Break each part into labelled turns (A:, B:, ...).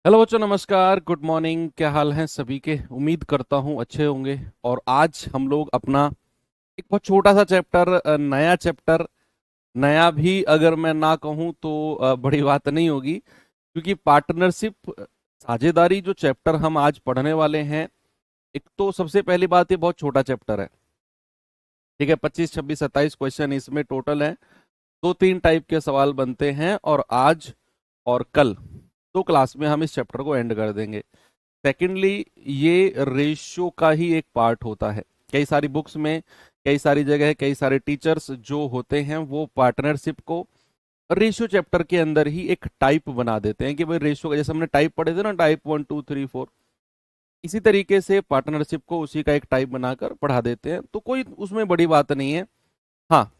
A: Hello बच्चों, नमस्कार, good morning. क्या हाल है सभी के? उम्मीद करता हूँ अच्छे होंगे। और आज हम लोग अपना एक बहुत छोटा सा चैप्टर, नया चैप्टर, नया भी अगर मैं ना कहूँ तो बड़ी बात नहीं होगी, क्योंकि पार्टनरशिप, साझेदारी जो चैप्टर हम आज पढ़ने वाले हैं, एक तो सबसे पहली बात, ये बहुत छोटा चैप्टर है। ठीक है, 25 26 27 क्वेश्चन इसमें टोटल है। दो तीन टाइप के सवाल बनते हैं और आज और कल दो क्लास में हम इस चैप्टर को एंड कर देंगे। सेकेंडली, ये रेशियो का ही एक पार्ट होता है। कई सारी बुक्स में, कई सारी जगह, कई सारे टीचर्स जो होते हैं वो पार्टनरशिप को रेशियो चैप्टर के अंदर ही एक टाइप बना देते हैं कि भाई रेशियो का, जैसे हमने टाइप पढ़े थे ना, टाइप 1 2 3 4, इसी तरीके से पार्टनरशिप को उसी का एक टाइप बनाकर पढ़ा देते हैं। तो कोई उसमें बड़ी बात नहीं है। हाँ,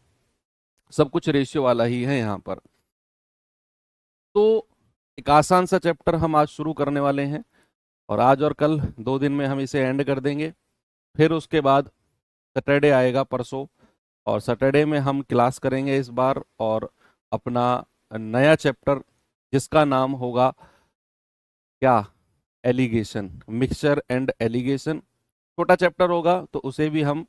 A: सब कुछ रेशियो वाला ही है यहाँ पर। तो एक आसान सा चैप्टर हम आज शुरू करने वाले हैं और आज और कल दो दिन में हम इसे एंड कर देंगे। फिर उसके बाद सैटरडे आएगा, परसों, और सैटरडे में हम क्लास करेंगे इस बार, और अपना नया चैप्टर जिसका नाम होगा क्या, एलिगेशन, मिक्सचर एंड एलिगेशन। छोटा चैप्टर होगा तो उसे भी हम,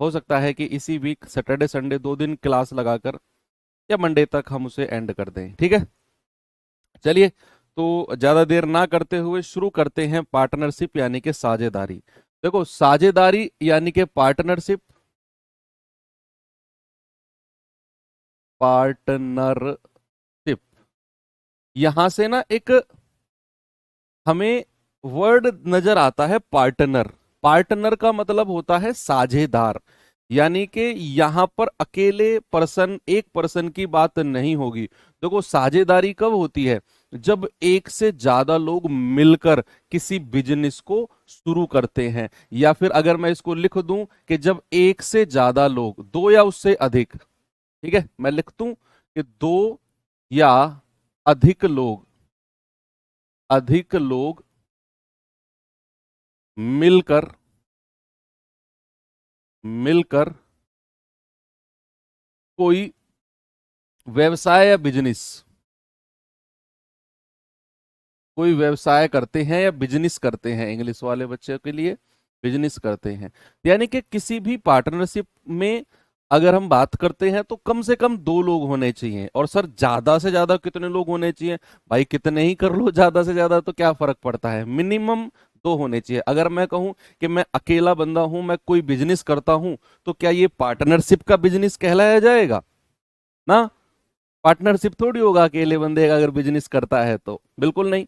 A: हो सकता है कि इसी वीक सैटरडे संडे दो दिन क्लास लगाकर या मंडे तक हम उसे एंड कर दें। ठीक है, चलिए। तो ज्यादा देर ना करते हुए शुरू करते हैं। पार्टनरशिप यानी कि साझेदारी। देखो, साझेदारी यानी कि पार्टनरशिप, पार्टनरशिप, यहां से ना एक हमें वर्ड नजर आता है, पार्टनर। पार्टनर का मतलब होता है साझेदार, यानी कि यहां पर अकेले पर्सन, एक पर्सन की बात नहीं होगी। देखो, साझेदारी कब होती है? जब एक से ज्यादा लोग मिलकर किसी बिजनेस को शुरू करते हैं, या फिर अगर मैं इसको लिख दूं कि जब एक से ज्यादा लोग, दो या उससे अधिक, ठीक है, मैं लिख दूं कि दो या अधिक लोग, अधिक लोग मिलकर, मिलकर कोई व्यवसाय या बिजनेस, कोई व्यवसाय करते हैं या बिजनेस करते हैं, इंग्लिश वाले बच्चे के लिए बिजनेस करते हैं। यानी कि किसी भी पार्टनरशिप में अगर हम बात करते हैं तो कम से कम दो लोग होने चाहिए। और सर, ज्यादा से ज्यादा कितने लोग होने चाहिए? भाई कितने ही कर लो, ज्यादा से ज्यादा तो क्या फर्क पड़ता है, मिनिमम दो होने चाहिए। अगर मैं कहूं कि मैं अकेला बंदा हूं, मैं कोई बिजनेस करता हूं, तो क्या ये पार्टनरशिप का बिजनेस कहलाया जाएगा? ना, पार्टनरशिप थोड़ी होगा अकेले बंदे का अगर बिजनेस करता है तो, बिल्कुल नहीं।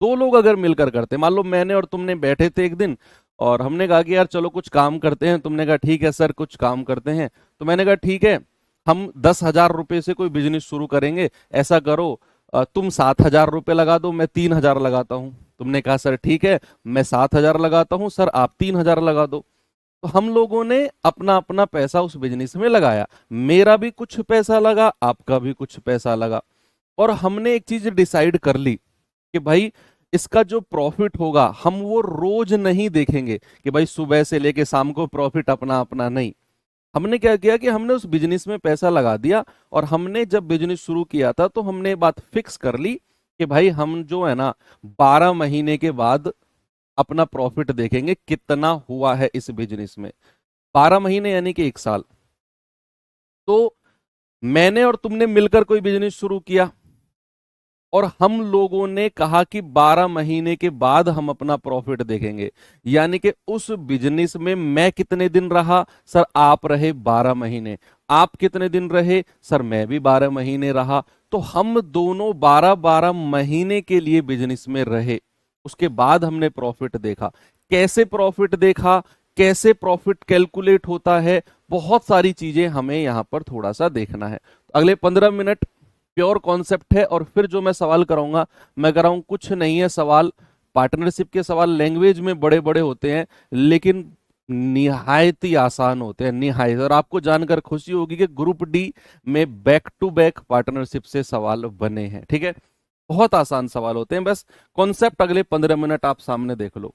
A: दो लोग अगर मिलकर करते, मान लो मैंने और तुमने बैठे थे एक दिन और हमने कहा कि यार चलो कुछ काम करते हैं, तुमने कहा ठीक है सर कुछ काम करते हैं, तो मैंने कहा ठीक है, हम 10,000 रुपए से कोई बिजनेस शुरू करेंगे। ऐसा करो, तुम 7,000 रुपये लगा दो, मैं 3,000 लगाता हूँ। तुमने कहा सर ठीक है, मैं 7,000 लगाता हूँ, सर आप 3,000 लगा दो। तो हम लोगों ने अपना अपना पैसा उस बिजनेस में लगाया। मेरा भी कुछ पैसा लगा, आपका भी कुछ पैसा लगा, और हमने एक चीज डिसाइड कर ली कि भाई इसका जो प्रॉफिट होगा हम वो रोज नहीं देखेंगे कि भाई सुबह से लेके शाम को प्रॉफिट अपना अपना, नहीं। हमने क्या किया कि हमने उस बिजनेस में पैसा लगा दिया, और हमने जब बिजनेस शुरू किया था तो हमने ये बात फिक्स कर ली कि भाई हम जो है ना, 12 महीने के बाद अपना प्रॉफिट देखेंगे कितना हुआ है इस बिजनेस में। 12 महीने यानी कि 1 साल। तो मैंने और तुमने मिलकर कोई बिजनेस शुरू किया और हम लोगों ने कहा कि 12 महीने के बाद हम अपना प्रॉफिट देखेंगे। यानी कि उस बिजनेस में मैं कितने दिन रहा? सर आप रहे 12 महीने। आप कितने दिन रहे? सर मैं भी 12 महीने रहा। तो हम दोनों 12 12 महीने के लिए बिजनेस में रहे। उसके बाद हमने प्रॉफिट देखा। कैसे प्रॉफिट देखा, कैसे प्रॉफिट कैलकुलेट होता है, बहुत सारी चीजें हमें यहां पर थोड़ा सा देखना है। अगले 15 मिनट प्योर कॉन्सेप्ट है, और फिर जो मैं सवाल कराऊंगा, मैं कराऊं कुछ नहीं है सवाल। पार्टनरशिप के सवाल लैंग्वेज में बड़े बड़े होते हैं, लेकिन निहायत ही आसान होते हैं, निहायत। और आपको जानकर खुशी होगी कि ग्रुप डी में बैक टू बैक पार्टनरशिप से सवाल बने हैं। ठीक है, बहुत आसान सवाल होते हैं। बस कॉन्सेप्ट अगले 15 मिनट आप सामने देख लो।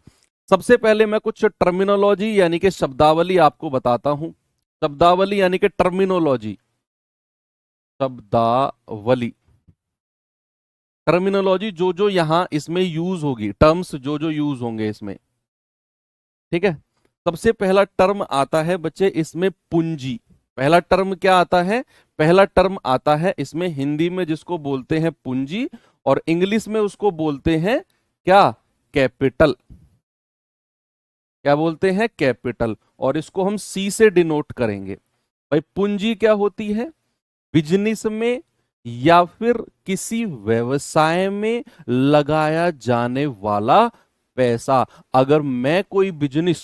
A: सबसे पहले मैं कुछ टर्मिनोलॉजी यानी कि शब्दावली आपको बताता हूं। शब्दावली यानी कि टर्मिनोलॉजी, शब्दावली। टर्मिनोलॉजी जो जो यहां इसमें यूज होगी, टर्म्स जो जो यूज होंगे इसमें, ठीक है। सबसे पहला टर्म आता है बच्चे इसमें पूंजी। पहला टर्म क्या आता है? पहला टर्म आता है इसमें हिंदी में जिसको बोलते हैं पूंजी, और इंग्लिश में उसको बोलते हैं क्या? कैपिटल। क्या बोलते हैं? कैपिटल। और इसको हम सी से डिनोट करेंगे। भाई पूंजी क्या होती है? बिजनेस में या फिर किसी व्यवसाय में लगाया जाने वाला पैसा। अगर मैं कोई बिजनेस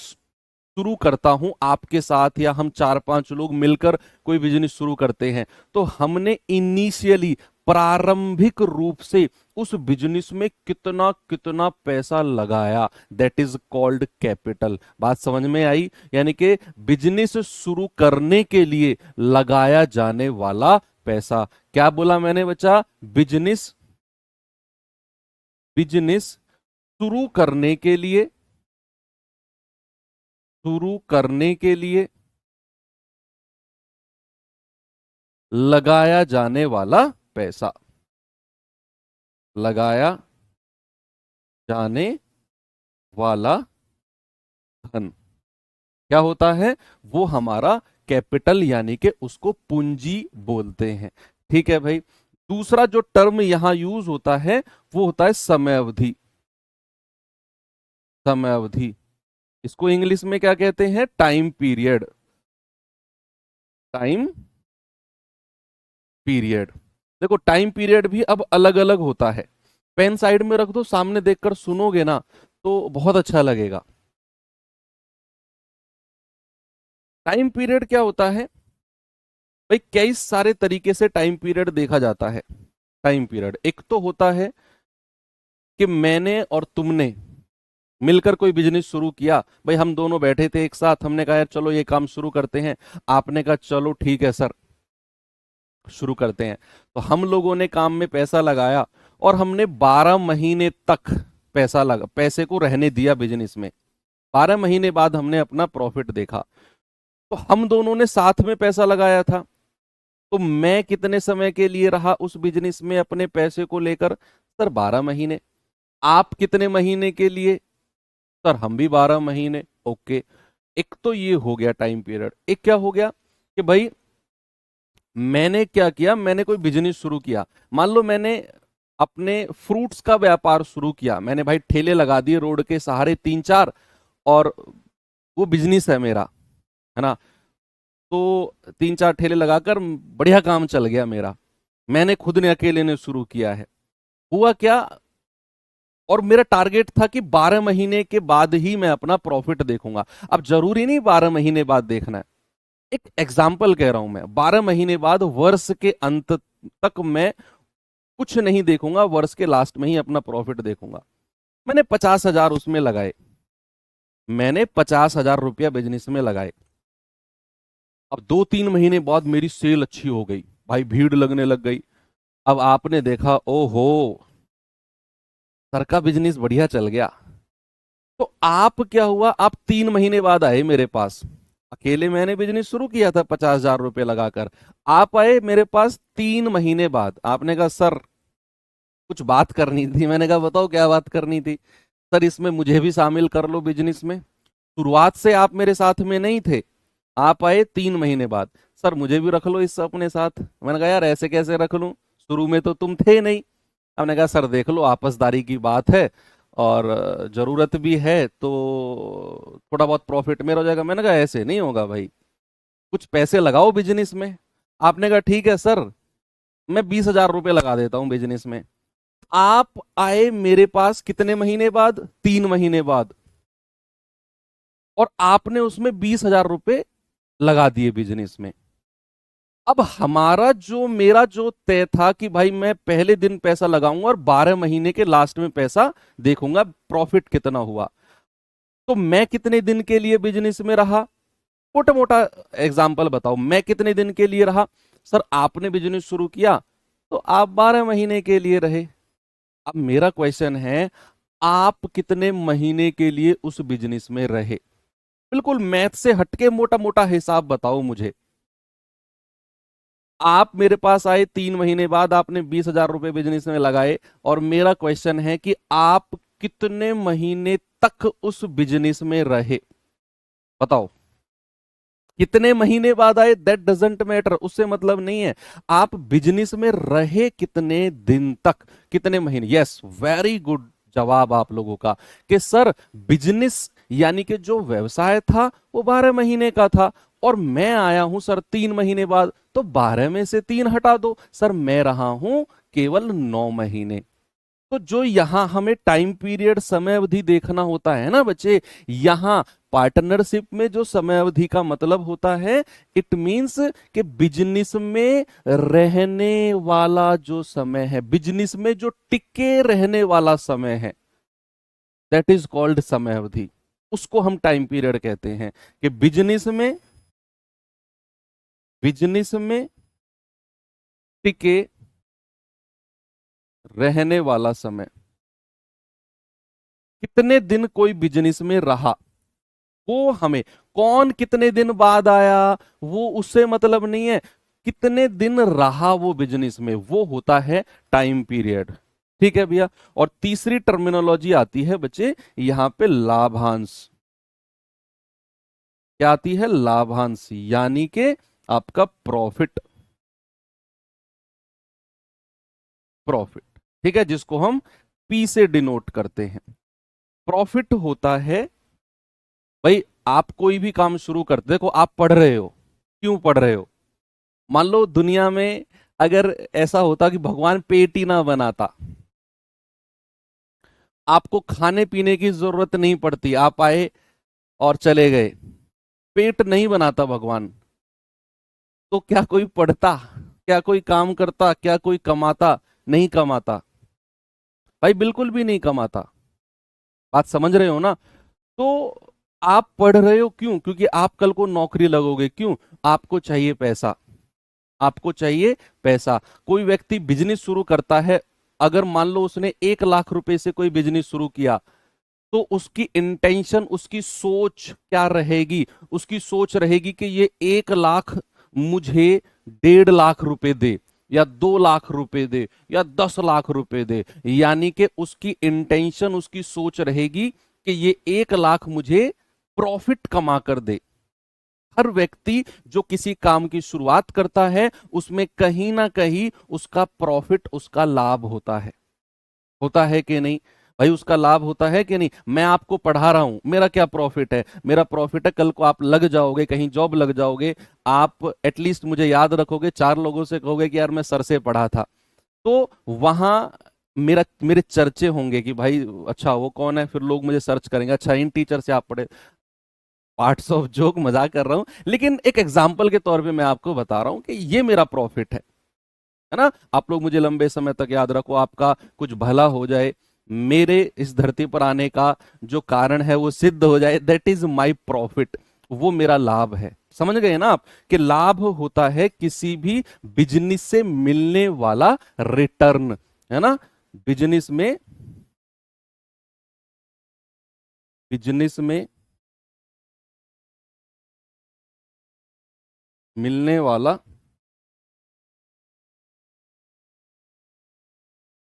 A: शुरू करता हूं आपके साथ, या हम 4-5 लोग मिलकर कोई बिजनेस शुरू करते हैं, तो हमने इनिशियली, प्रारंभिक रूप से उस बिजनेस में कितना कितना पैसा लगाया, दैट इज कॉल्ड कैपिटल। बात समझ में आई? यानी कि बिजनेस शुरू करने के लिए लगाया जाने वाला पैसा। क्या बोला मैंने बच्चा? बिजनेस, बिजनेस शुरू करने के लिए, शुरू करने के लिए लगाया जाने वाला पैसा, लगाया जाने वाला धन क्या होता है? वो हमारा कैपिटल, यानी कि उसको पूंजी बोलते हैं। ठीक है भाई। दूसरा जो टर्म यहां यूज होता है वो होता है समय अवधि। समय अवधि, इसको इंग्लिश में क्या कहते हैं? Time period. Time period. देखो टाइम पीरियड भी अब अलग अलग होता है। पेन साइड में रख दो, सामने देखकर सुनोगे ना तो बहुत अच्छा लगेगा। टाइम पीरियड क्या होता है भाई? कई सारे तरीके से टाइम पीरियड देखा जाता है। टाइम पीरियड एक तो होता है कि मैंने और तुमने मिलकर कोई बिजनेस शुरू किया। भाई हम दोनों बैठे थे एक साथ, हमने कहा यार चलो ये काम शुरू करते हैं। आपने कहा चलो ठीक है सर, शुरू करते हैं। तो हम लोगों ने काम में पैसा लगाया और हमने 12 महीने तक पैसे को रहने दिया बिजनेस में। 12 महीने बाद हमने अपना प्रॉफिट देखा। तो हम दोनों ने साथ में पैसा लगाया था। तो मैं कितने समय के लिए रहा उस बिजनेस में अपने पैसे को लेकर? सर 12 महीने। आप कितने महीने के लिए? सर हम भी 12 महीने। ओके। एक तो ये हो गया टाइम पीरियड। एक क्या हो गया कि भाई मैंने क्या किया, मैंने कोई बिजनेस शुरू किया। मान लो मैंने अपने फ्रूट्स का व्यापार शुरू किया, मैंने भाई ठेले लगा दिए रोड के सहारे 3-4, और वो बिजनेस है मेरा, है ना। तो 3-4 ठेले लगाकर बढ़िया काम चल गया मेरा। मैंने खुद ने अकेले ने शुरू किया है। हुआ क्या, और मेरा टारगेट था कि 12 महीने के बाद ही मैं अपना प्रॉफिट देखूंगा। अब जरूरी नहीं 12 महीने बाद देखना है, एक एग्जाम्पल कह रहा हूं मैं। 12 महीने बाद, वर्ष के अंत तक मैं कुछ नहीं देखूंगा, वर्ष के लास्ट में ही अपना प्रॉफिट देखूंगा। मैंने 50,000 उसमें लगाए, मैंने 50,000 रुपया बिजनेस में लगाए। अब 2-3 महीने बाद मेरी सेल अच्छी हो गई, भाई भीड़ लगने लग गई। अब आपने देखा ओहो, सर का बिजनेस बढ़िया चल गया। तो आप क्या हुआ, आप 3 महीने बाद आए मेरे पास। अकेले मैंने बिजनेस शुरू किया था 50,000 रुपये लगाकर। आप आए मेरे पास 3 महीने बाद। आपने कहा सर कुछ बात करनी थी। मैंने कहा बताओ क्या बात करनी थी? सर इसमें मुझे भी शामिल कर लो बिजनेस में। शुरुआत से आप मेरे साथ में नहीं थे, आप आए 3 महीने बाद। सर मुझे भी रख लो इस अपने साथ। मैंने कहा यार ऐसे कैसे रख लूं, शुरू में तो तुम थे नहीं। हमने कहा सर देख लो आपसदारी की बात है, और जरूरत भी है तो थोड़ा बहुत प्रॉफिट मेरा हो जाएगा। मैंने कहा ऐसे नहीं होगा भाई, कुछ पैसे लगाओ बिजनेस में। आपने कहा ठीक है सर, मैं 20,000 रुपये लगा देता हूं बिजनेस में। आप आए मेरे पास कितने महीने बाद? 3 महीने बाद। और आपने उसमें 20,000 रुपये लगा दिए बिजनेस में। अब हमारा जो, मेरा जो तय था कि भाई मैं पहले दिन पैसा लगाऊंगा और 12 महीने के लास्ट में पैसा देखूंगा प्रॉफिट कितना हुआ। तो मैं कितने दिन के लिए बिजनेस में रहा? मोटा मोटा एग्जाम्पल बताओ, मैं कितने दिन के लिए रहा? सर आपने बिजनेस शुरू किया तो आप 12 महीने के लिए रहे। अब मेरा क्वेश्चन है, आप कितने महीने के लिए उस बिजनेस में रहे? बिल्कुल मैथ से हटके मोटा मोटा हिसाब बताओ मुझे। आप मेरे पास आए 3 महीने बाद, आपने 20,000 रुपए बिजनेस में लगाए, और मेरा क्वेश्चन है कि आप कितने महीने तक उस बिजनेस में रहे, बताओ। कितने महीने बाद आए दैट डजेंट मैटर, उससे मतलब नहीं है। आप बिजनेस में रहे कितने दिन तक, कितने महीने। यस, वेरी गुड जवाब आप लोगों का कि सर बिजनेस यानी कि जो व्यवसाय था वो 12 महीने का था, और मैं आया हूं सर 3 महीने बाद, तो 12 में से 3 हटा दो सर, मैं रहा हूं केवल 9 महीने। तो जो यहां हमें टाइम पीरियड समय अवधि देखना होता है ना बच्चे, यहां पार्टनरशिप में जो समय अवधि का मतलब होता है, इट मींस कि बिजनेस में रहने वाला जो समय है, बिजनेस में जो टिके रहने वाला समय है, दैट इज कॉल्ड समय अवधि। उसको हम टाइम पीरियड कहते हैं कि बिजनेस में टिके रहने वाला समय, कितने दिन कोई बिजनेस में रहा, वो हमें, कौन कितने दिन बाद आया वो उससे मतलब नहीं है, कितने दिन रहा वो बिजनेस में, वो होता है टाइम पीरियड। ठीक है भैया। और तीसरी टर्मिनोलॉजी आती है बच्चे यहां पे लाभांश। क्या आती है? लाभांश, यानी कि आपका प्रॉफिट। प्रॉफिट, ठीक है, जिसको हम पी से डिनोट करते हैं। प्रॉफिट होता है, भाई आप कोई भी काम शुरू करते, देखो आप पढ़ रहे हो, क्यों पढ़ रहे हो? मान लो दुनिया में अगर ऐसा होता कि भगवान पेट ही ना बनाता, आपको खाने पीने की जरूरत नहीं पड़ती, आप आए और चले गए, पेट नहीं बनाता भगवान, तो क्या कोई पढ़ता, क्या कोई काम करता, क्या कोई कमाता? नहीं कमाता भाई, बिल्कुल भी नहीं कमाता। बात समझ रहे हो ना? तो आप पढ़ रहे हो क्यों? क्योंकि आप कल को नौकरी लगोगे, क्यों? आपको चाहिए पैसा, आपको चाहिए पैसा। कोई व्यक्ति बिजनेस शुरू करता है, अगर मान लो उसने 1 लाख रुपए से कोई बिजनेस शुरू किया, तो उसकी इंटेंशन, उसकी सोच क्या रहेगी? उसकी सोच रहेगी कि ये 1 लाख मुझे 1.5 लाख रुपए दे, या 2 लाख रुपए दे, या 10 लाख रुपए दे। यानी कि उसकी इंटेंशन, उसकी सोच रहेगी कि ये 1 लाख मुझे प्रॉफिट कमा कर दे। हर व्यक्ति जो किसी काम की शुरुआत करता है, उसमें कहीं ना कहीं उसका प्रॉफिट, उसका लाभ होता है कि नहीं? भाई उसका लाभ होता है कि नहीं? मैं आपको पढ़ा रहा हूं, मेरा क्या प्रॉफिट है? मेरा प्रॉफिट है कल को आप लग जाओगे, कहीं जॉब लग जाओगे, आप एटलीस्ट मुझे याद रखोगे, 4 लोगों से कहोगे कि यार मैं सर से पढ़ा था, तो वहां मेरे चर्चे होंगे कि भाई अच्छा वो कौन है, फिर लोग मुझे सर्च करेंगे, अच्छा इन टीचर से आप पढ़े। पार्ट्स ऑफ जोक, मजाक कर रहा हूं, लेकिन एक एग्जाम्पल के तौर पे मैं आपको बता रहा हूं कि ये मेरा प्रॉफिट है ना। आप लोग मुझे लंबे समय तक याद रखो, आपका कुछ भला हो जाए, मेरे इस धरती पर आने का जो कारण है वो सिद्ध हो जाए, दैट इज माई प्रॉफिट, वो मेरा लाभ है। समझ गए ना आप कि लाभ होता है किसी भी बिजनेस से मिलने वाला रिटर्न, है ना। बिजनेस में बिजनेस में मिलने वाला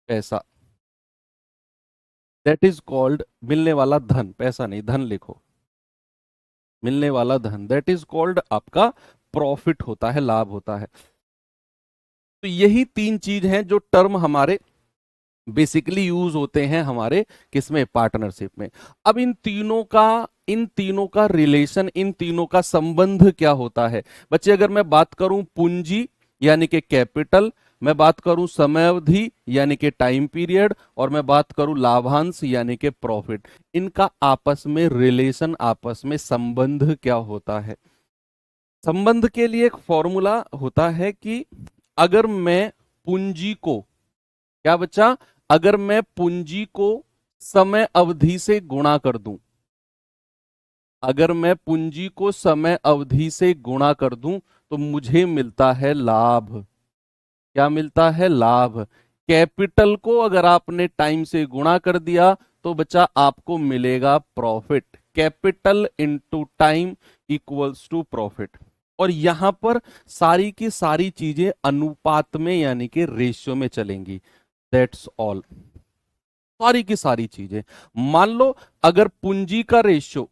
A: पैसा, दैट इज कॉल्ड, मिलने वाला धन, पैसा नहीं, धन लिखो, मिलने वाला धन, दैट इज कॉल्ड आपका प्रॉफिट होता है, लाभ होता है। तो यही 3 चीज हैं जो टर्म हमारे बेसिकली यूज होते हैं हमारे किसमें? पार्टनरशिप में। अब इन तीनों का रिलेशन, इन तीनों का संबंध क्या होता है बच्चे? अगर मैं बात करूं पूंजी यानी कि कैपिटल, मैं बात करूं समय अवधि यानी कि टाइम पीरियड, और मैं बात करूं लाभांश यानी कि प्रॉफिट, इनका आपस में रिलेशन, आपस में संबंध क्या होता है? संबंध के लिए एक फॉर्मूला होता है कि अगर मैं पूंजी को, क्या बच्चा? अगर मैं पूंजी को समय अवधि से गुणा कर दूं, अगर मैं पूंजी को समय अवधि से गुणा कर दूं, तो मुझे मिलता है लाभ। क्या मिलता है? लाभ। कैपिटल को अगर आपने टाइम से गुणा कर दिया, तो बच्चा आपको मिलेगा profit. Capital into time equals to profit. और यहां पर सारी की सारी चीजें अनुपात में यानी कि रेशियो में चलेंगी। दैट्स ऑल, सारी की सारी चीजें। मान लो अगर पूंजी का रेशियो,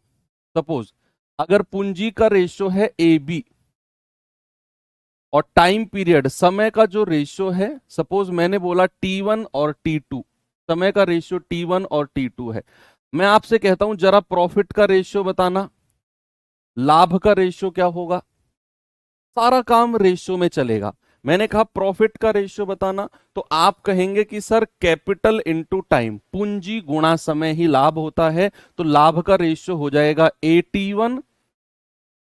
A: सपोज अगर पूंजी का रेशियो है ए बी और टाइम पीरियड समय का जो रेशियो है, सपोज मैंने बोला T1 और T2, समय का रेशियो T1 और T2 है। मैं आपसे कहता हूं जरा प्रॉफिट का रेशियो बताना, लाभ का रेशियो क्या होगा? सारा काम रेशियो में चलेगा। मैंने कहा प्रॉफिट का रेशियो बताना, तो आप कहेंगे कि सर कैपिटल इनटू टाइम, पूंजी गुणा समय ही लाभ होता है, तो लाभ का रेशियो हो जाएगा AT1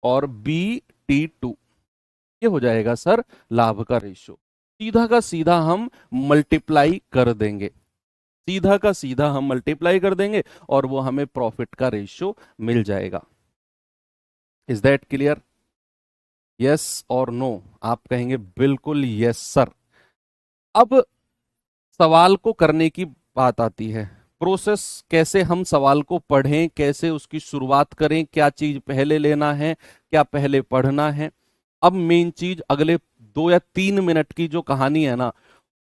A: और BT2, ये हो जाएगा सर लाभ का रेशियो। सीधा का सीधा हम मल्टीप्लाई कर देंगे, सीधा का सीधा हम मल्टीप्लाई कर देंगे और वो हमें प्रॉफिट का रेशियो मिल जाएगा। Is that clear? यस और नो? आप कहेंगे बिल्कुल यस सर। अब सवाल को करने की बात आती है, प्रोसेस कैसे हम सवाल को पढ़ें, कैसे उसकी शुरुआत करें, क्या चीज पहले लेना है, क्या पहले पढ़ना है। अब मेन चीज अगले 2 या 3 मिनट की जो कहानी है ना,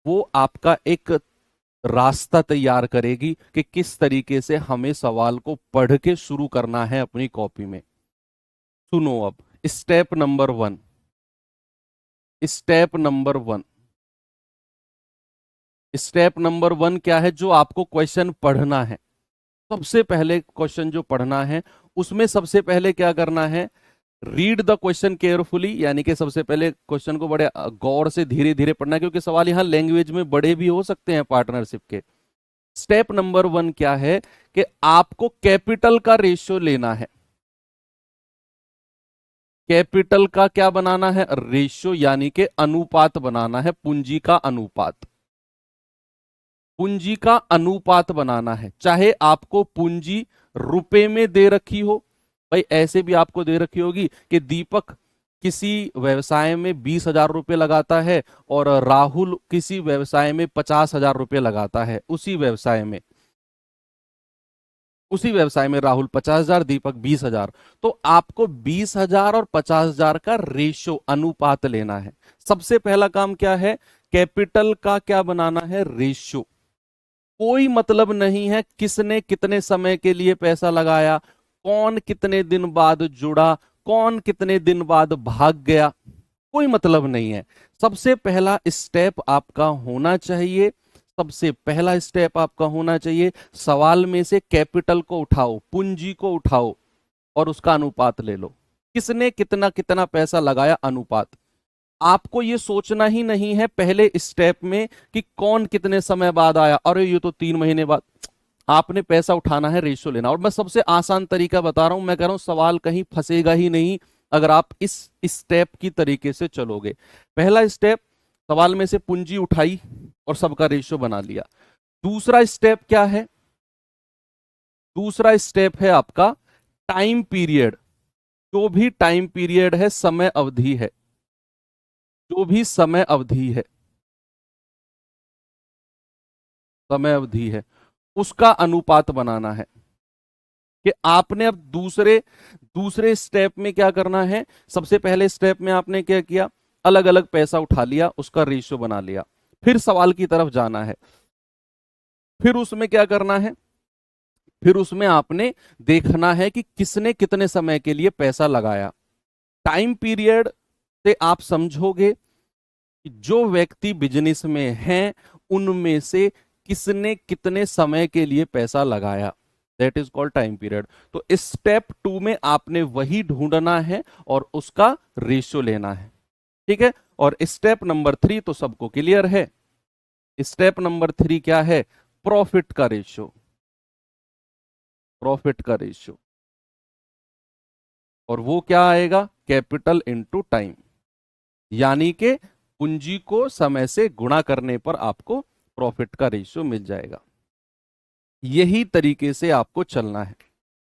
A: वो आपका एक रास्ता तैयार करेगी कि किस तरीके से हमें सवाल को पढ़ के शुरू करना है अपनी कॉपी में। सुनो अब step number 1, step number 1, step number 1 क्या है? जो आपको क्वेश्चन पढ़ना है, सबसे पहले क्वेश्चन जो पढ़ना है उसमें सबसे पहले क्या करना है? रीड द क्वेश्चन केयरफुली, यानी कि सबसे पहले क्वेश्चन को बड़े गौर से धीरे धीरे पढ़ना है, क्योंकि सवाल यहां लैंग्वेज में बड़े भी हो सकते हैं पार्टनरशिप के। स्टेप नंबर 1 क्या है कि आपको कैपिटल का रेशियो लेना है। कैपिटल का क्या बनाना है? रेशियो, यानी कि अनुपात बनाना है, पूंजी का अनुपात, पूंजी का अनुपात बनाना है। चाहे आपको पूंजी रुपए में दे रखी हो, भाई ऐसे भी आपको दे रखी होगी कि दीपक किसी व्यवसाय में 20,000 रुपए लगाता है और राहुल किसी व्यवसाय में 50,000 रुपए लगाता है। उसी व्यवसाय में राहुल 50,000, दीपक 20,000, तो आपको 20,000 और 50,000 का रेशो अनुपात लेना है। सबसे पहला काम क्या है? कैपिटल का क्या बनाना है? रेशो। कोई मतलब नहीं है किसने कितने समय के लिए पैसा लगाया, कौन कितने दिन बाद जुड़ा, कौन कितने दिन बाद भाग गया, कोई मतलब नहीं है। सबसे पहला स्टेप आपका होना चाहिए, सबसे पहला स्टेप आपका होना चाहिए, सवाल में से कैपिटल को उठाओ, पूंजी को उठाओ और उसका अनुपात ले लो। किसने कितना कितना पैसा लगाया, अनुपात। आपको ये सोचना ही नहीं है पहले स्टेप में कि कौन कितने समय बाद आया, अरे ये तो 3 महीने बाद। आपने पैसा उठाना है, रेशियो लेना। और मैं सबसे आसान तरीका बता रहा हूं, मैं कह रहा हूं सवाल कहीं फंसेगा ही नहीं अगर आप इस स्टेप की तरीके से चलोगे। पहला स्टेप, सवाल में से पूंजी उठाई और सबका रेशियो बना लिया। दूसरा स्टेप क्या है? दूसरा स्टेप है आपका टाइम पीरियड। जो भी टाइम पीरियड है, समय अवधि है, जो भी समय अवधि है, समय अवधि है, उसका अनुपात बनाना है। कि आपने अब दूसरे दूसरे स्टेप में क्या करना है? सबसे पहले स्टेप में आपने क्या किया? अलग अलग पैसा उठा लिया, उसका रेशियो बना लिया। फिर सवाल की तरफ जाना है, फिर उसमें क्या करना है? फिर उसमें आपने देखना है कि किसने कितने समय के लिए पैसा लगाया। टाइम पीरियड से आप समझोगे कि जो व्यक्ति बिजनेस में हैं उनमें से किसने कितने समय के लिए पैसा लगाया, that is called time period. तो स्टेप 2 में आपने वही ढूंढना है और उसका रेशियो लेना है, ठीक है। और स्टेप नंबर 3 तो सबको क्लियर है। स्टेप नंबर 3 क्या है? प्रॉफिट का रेशियो, प्रॉफिट का रेशियो। और वो क्या आएगा? कैपिटल इनटू टाइम, यानी कि पूंजी को समय से गुणा करने पर आपको प्रॉफिट का रेशियो मिल जाएगा। यही तरीके से आपको चलना है।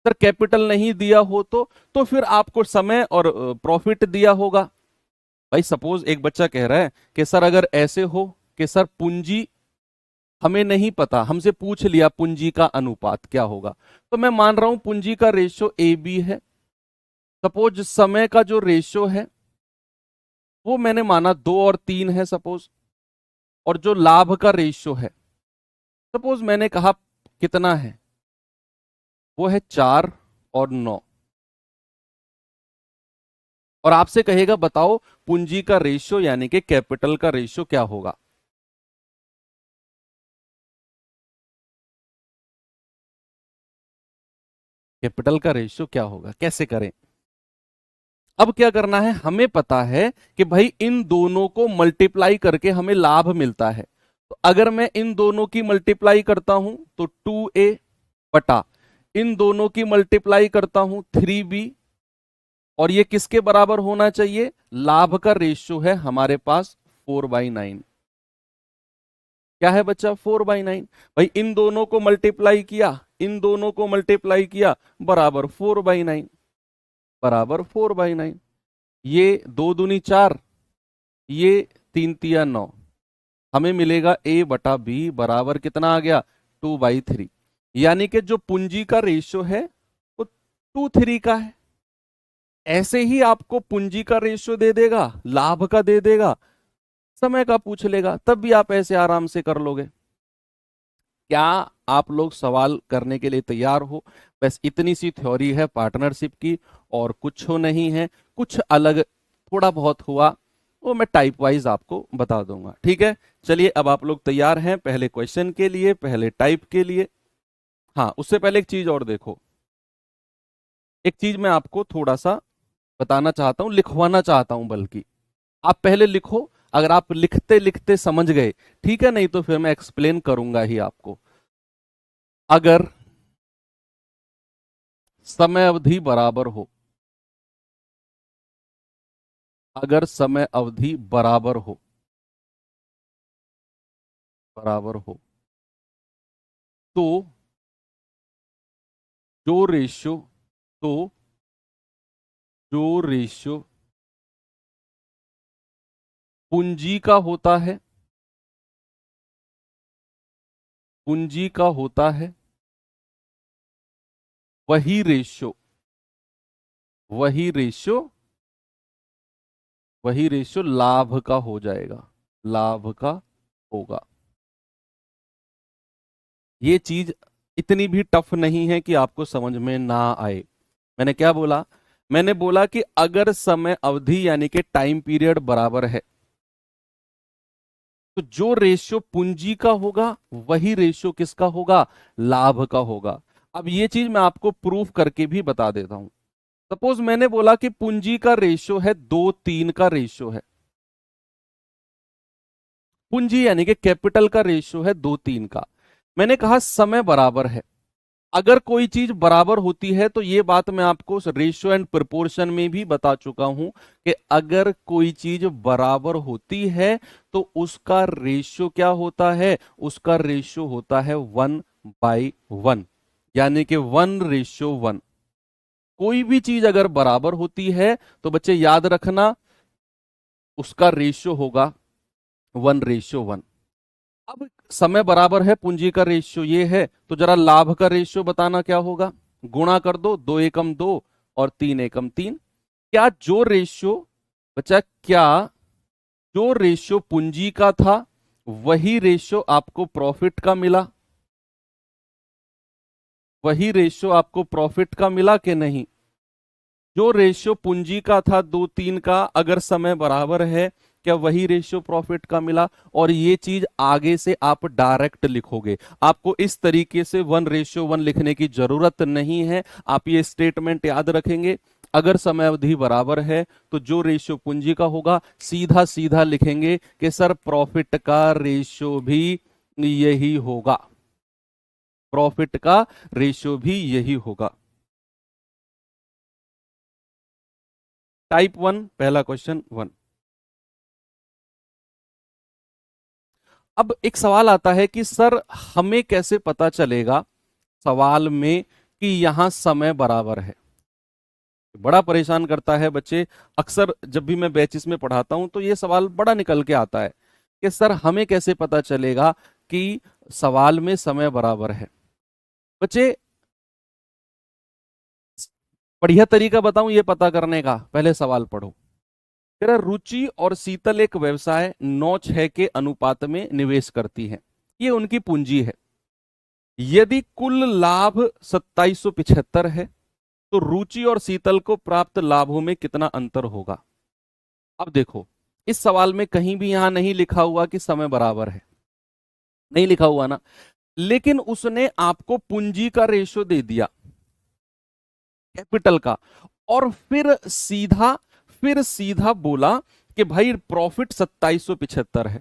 A: सर कैपिटल नहीं दिया हो तो फिर आपको समय और प्रॉफिट दिया होगा। भाई सपोज एक बच्चा कह रहा है कि सर अगर ऐसे हो कि सर पूंजी हमें नहीं पता, हमसे पूछ लिया पूंजी का अनुपात क्या होगा, तो मैं मान रहा हूं पूंजी का रेशियो AB है। सपोज समय का जो रेशियो है वो मैंने माना 2 और 3 है सपोज, और जो लाभ का रेशियो है सपोज मैंने कहा कितना है, वो है 4 और 9। और आपसे कहेगा बताओ पूंजी का रेशियो यानी कि कैपिटल का रेशियो क्या होगा। कैपिटल का रेशियो क्या होगा, कैसे करें। अब क्या करना है, हमें पता है कि भाई इन दोनों को मल्टीप्लाई करके हमें लाभ मिलता है। तो अगर मैं इन दोनों की मल्टीप्लाई करता हूं तो 2A बटा इन दोनों की मल्टीप्लाई करता हूं 3B, और ये किसके बराबर होना चाहिए, लाभ का रेशियो है हमारे पास 4/9। क्या है बच्चा, 4/9। भाई इन दोनों को मल्टीप्लाई किया, इन दोनों को मल्टीप्लाई किया, बराबर 4/9, बराबर 4/9। ये 2 दूनी 4, ये 3 तिया 9, हमें मिलेगा A/B बराबर कितना आ गया, 2/3। यानी कि जो पूंजी का रेशियो है वो 2:3 का है। ऐसे ही आपको पूंजी का रेशियो दे देगा, लाभ का दे देगा, समय का पूछ लेगा, तब भी आप ऐसे आराम से कर लोगे। क्या आप लोग सवाल करने के लिए तैयार हो। बस इतनी सी थ्योरी है पार्टनरशिप की, और कुछ हो नहीं है। कुछ अलग थोड़ा बहुत हुआ वो मैं टाइप वाइज आपको बता दूंगा, ठीक है। चलिए अब आप लोग तैयार हैं पहले क्वेश्चन के लिए, पहले टाइप के लिए। हाँ उससे पहले एक चीज और देखो, एक चीज मैं आपको थोड़ा सा बताना चाहता हूं, लिखवाना चाहता हूं बल्कि। आप पहले लिखो, अगर आप लिखते लिखते समझ गए ठीक है, नहीं तो फिर मैं एक्सप्लेन करूंगा ही आपको। अगर समय अवधि बराबर हो, अगर समय अवधि बराबर हो, बराबर हो, तो जो रेशियो, तो जो रेशियो पूंजी का होता है, पूंजी का होता है, वही रेशियो, वही रेशियो, वही रेशियो लाभ का हो जाएगा, लाभ का होगा। ये चीज इतनी भी टफ नहीं है कि आपको समझ में ना आए। मैंने क्या बोला, मैंने बोला कि अगर समय अवधि यानी कि टाइम पीरियड बराबर है, तो जो रेशियो पूंजी का होगा वही रेशियो किसका होगा, लाभ का होगा। अब ये चीज मैं आपको प्रूफ करके भी बता देता हूं। सपोज मैंने बोला कि पूंजी का रेशियो है 2:3 का रेशियो है, पूंजी यानी कि कैपिटल का रेशियो है 2:3 का। मैंने कहा समय बराबर है। अगर कोई चीज बराबर होती है तो ये बात मैं आपको रेशियो एंड प्रोपोर्शन में भी बता चुका हूं कि अगर कोई चीज बराबर होती है तो उसका रेशियो क्या होता है, उसका रेशियो होता है 1/1, यानी कि 1:1। कोई भी चीज अगर बराबर होती है तो बच्चे याद रखना उसका रेशियो होगा 1:1। अब समय बराबर है, पूंजी का रेशियो ये है, तो जरा लाभ का रेशियो बताना क्या होगा। गुणा कर दो, 2 एकम 2 और 3 एकम 3। क्या जो रेशियो, बच्चा क्या जो रेशियो पूंजी का था वही रेशियो आपको प्रॉफिट का मिला, वही रेशियो आपको प्रॉफिट का मिला कि नहीं। जो रेशियो पूंजी का था 2:3 का, अगर समय बराबर है, क्या वही रेशियो प्रॉफिट का मिला। और ये चीज आगे से आप डायरेक्ट लिखोगे, आपको इस तरीके से 1:1 लिखने की जरूरत नहीं है। आप ये स्टेटमेंट याद रखेंगे, अगर समय अवधि बराबर है तो जो रेशियो पूंजी का होगा सीधा सीधा लिखेंगे कि सर प्रॉफिट का रेशियो भी यही होगा, प्रॉफिट का रेशियो भी यही होगा। टाइप 1 पहला क्वेश्चन 1। अब एक सवाल आता है कि सर हमें कैसे पता चलेगा सवाल में कि यहां समय बराबर है। बड़ा परेशान करता है बच्चे, अक्सर जब भी मैं बैचेस में पढ़ाता हूं तो ये सवाल बड़ा निकल के आता है कि सर हमें कैसे पता चलेगा कि सवाल में समय बराबर है। बच्चे बढ़िया तरीका बताऊं ये पता करने का, पहले सवाल पढ़ो। कह रहा रुचि और शीतल एक व्यवसाय 9:6 के अनुपात में निवेश करती है, ये उनकी पूंजी है। यदि कुल लाभ 2775 है तो रुचि और शीतल को प्राप्त लाभों में कितना अंतर होगा। अब देखो, इस सवाल में कहीं भी यहां नहीं लिखा हुआ कि समय बराबर है, नहीं लिखा हुआ ना, लेकिन उसने आपको पूंजी का रेशो दे दिया, कैपिटल का, और फिर सीधा बोला कि भाई प्रॉफिट 2775 है,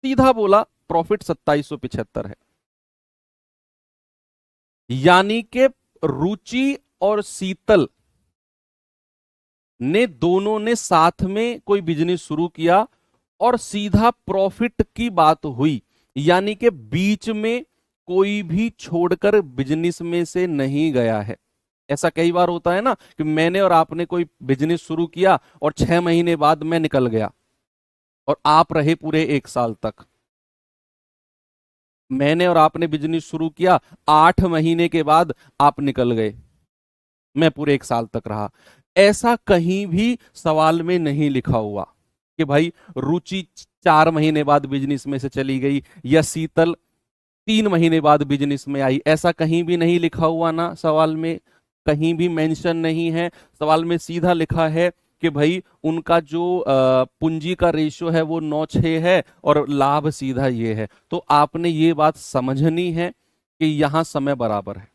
A: सीधा बोला प्रॉफिट 2775 है। यानी कि रुचि और शीतल ने दोनों ने साथ में कोई बिजनेस शुरू किया और सीधा प्रॉफिट की बात हुई, यानी कि बीच में कोई भी छोड़कर बिजनेस में से नहीं गया है। ऐसा कई बार होता है ना कि मैंने और आपने कोई बिजनेस शुरू किया और 6 महीने बाद मैं निकल गया और आप रहे पूरे 1 साल तक। मैंने और आपने बिजनेस शुरू किया, 8 महीने के बाद आप निकल गए, मैं पूरे 1 साल तक रहा। ऐसा कहीं भी सवाल में नहीं लिखा हुआ कि भाई रुचि 4 महीने बाद बिजनेस में से चली गई या शीतल 3 महीने बाद बिजनेस में आई, ऐसा कहीं भी नहीं लिखा हुआ ना, सवाल में कहीं भी मेंशन नहीं है। सवाल में सीधा लिखा है कि भाई उनका जो पूंजी का रेशियो है वो 9:6 है और लाभ सीधा ये है। तो आपने ये बात समझनी है कि यहां समय बराबर है।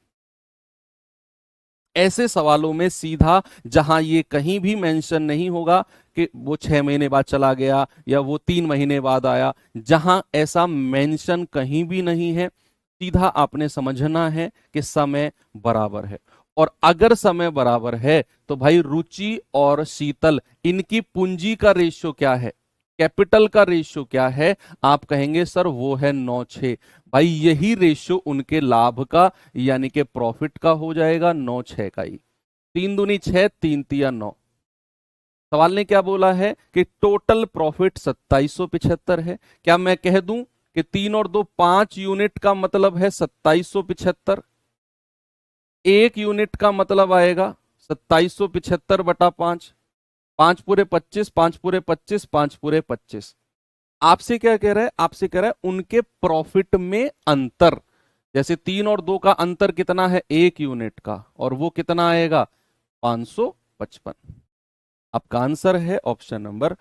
A: ऐसे सवालों में सीधा, जहां ये कहीं भी मेंशन नहीं होगा कि वो 6 महीने बाद चला गया या वो 3 महीने बाद आया, जहां ऐसा मेंशन कहीं भी नहीं है, सीधा आपने समझना है कि समय बराबर है। और अगर समय बराबर है तो भाई रुचि और शीतल, इनकी पूंजी का रेशियो क्या है, कैपिटल का रेशियो क्या है, आप कहेंगे सर वो है 9:6। भाई यही रेशियो उनके लाभ का यानी कि प्रॉफिट का हो जाएगा, 9:6 का ही। 3 दूनी 6, 3 तिया 9। सवाल ने क्या बोला है कि टोटल प्रॉफिट 2775 है। क्या मैं कह दूं कि 3 और 2 5 यूनिट का मतलब है 2775, 1 यूनिट का मतलब आएगा 2775/5, 5×5 = 25, 5×5 = 5×5 = 25। आपसे क्या कह रहा है, आपसे कह रहा है उनके प्रॉफिट में अंतर। जैसे 3 और 2 का अंतर कितना है, 1 यूनिट का, और वो कितना आएगा 555। आपका आंसर है ऑप्शन नंबर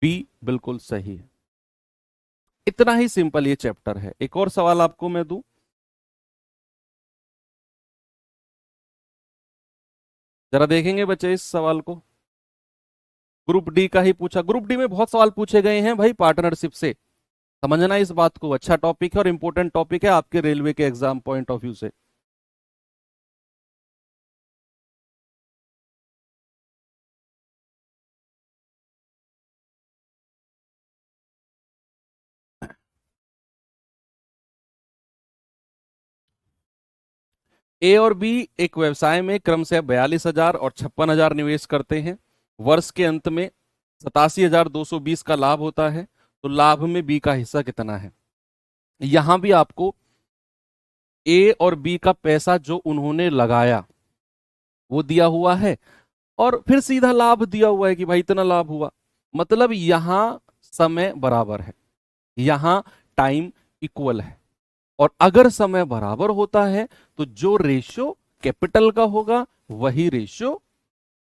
A: बी, बिल्कुल सही है। इतना ही सिंपल ये चैप्टर है। एक और सवाल आपको मैं दूं, जरा देखेंगे बच्चे इस सवाल को। ग्रुप डी का ही पूछा, ग्रुप डी में बहुत सवाल पूछे गए हैं भाई पार्टनरशिप से, समझना इस बात को। अच्छा टॉपिक है और इंपॉर्टेंट टॉपिक है आपके रेलवे के एग्जाम पॉइंट ऑफ व्यू से। ए और बी एक व्यवसाय में क्रमशः 42,000 और 56,000 निवेश करते हैं। वर्ष के अंत में 87,220 का लाभ होता है, तो लाभ में बी का हिस्सा कितना है। यहां भी आपको ए और बी का पैसा जो उन्होंने लगाया वो दिया हुआ है और फिर सीधा लाभ दिया हुआ है कि भाई इतना लाभ हुआ। मतलब यहां समय बराबर है, यहां टाइम इक्वल है। और अगर समय बराबर होता है तो जो रेशियो कैपिटल का होगा वही रेशियो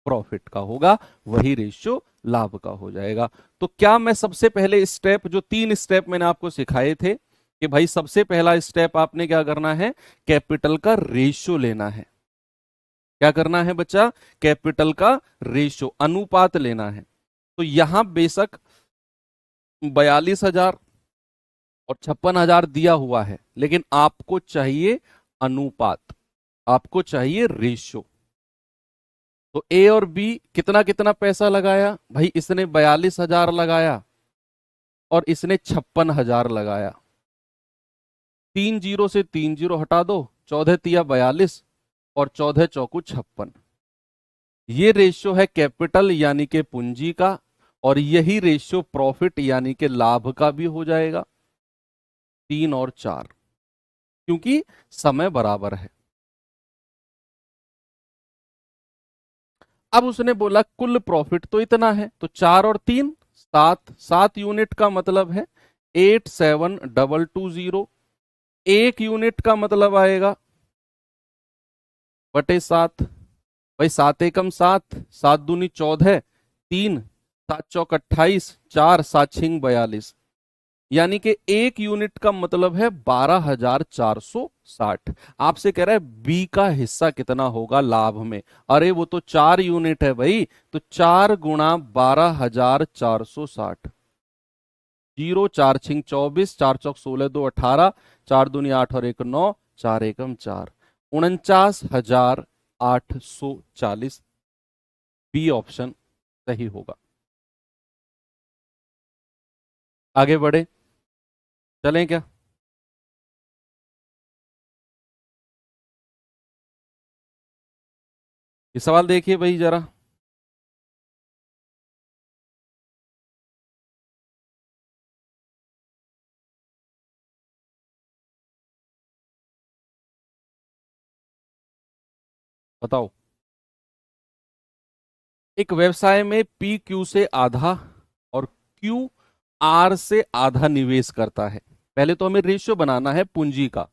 A: प्रॉफिट का होगा, वही रेशियो लाभ का हो जाएगा। तो क्या मैं सबसे पहले स्टेप, जो 3 स्टेप मैंने आपको सिखाए थे कि भाई सबसे पहला स्टेप आपने क्या करना है, कैपिटल का रेशियो लेना है। क्या करना है बच्चा, कैपिटल का रेशियो, अनुपात लेना है। तो यहां बेशक 42,000 और 56,000 दिया हुआ है, लेकिन आपको चाहिए अनुपात, आपको चाहिए रेशियो। तो ए और बी कितना कितना पैसा लगाया भाई, इसने 42,000 लगाया और इसने 56,000 लगाया। 3 जीरो से 3 जीरो हटा दो, 14 तिया 42 और 14 चौकू 56। ये रेशियो है कैपिटल यानी कि पूंजी का, और यही रेशियो प्रॉफिट यानी कि लाभ का भी हो जाएगा, 3 और 4, क्योंकि समय बराबर है। अब उसने बोला कुल प्रॉफिट तो इतना है, तो 4 और 3 7, 7 यूनिट का मतलब है 87,220। 1 यूनिट का मतलब आएगा बटे 7। भाई 7 एकम 7, 7 दूनी 14, 3 7 चौक 28, 4 7 6 42, यानी कि 1 यूनिट का मतलब है 12,460। आपसे कह रहा है बी का हिस्सा कितना होगा लाभ में। अरे वो तो 4 यूनिट है भाई, तो 4 गुणा 12,460। 0 4 6 24, 4 चौक 16, 2 18, 4 दूनी 8 और 1 9, 4 एकम 4, 49,840। बी ऑप्शन सही होगा। आगे बढ़े, चलें क्या? ये सवाल देखिए भाई जरा। बताओ, एक व्यवसाय में पी क्यू से आधा और क्यू आर से आधा निवेश करता है। पहले तो हमें रेशियो बनाना है पूंजी का। कह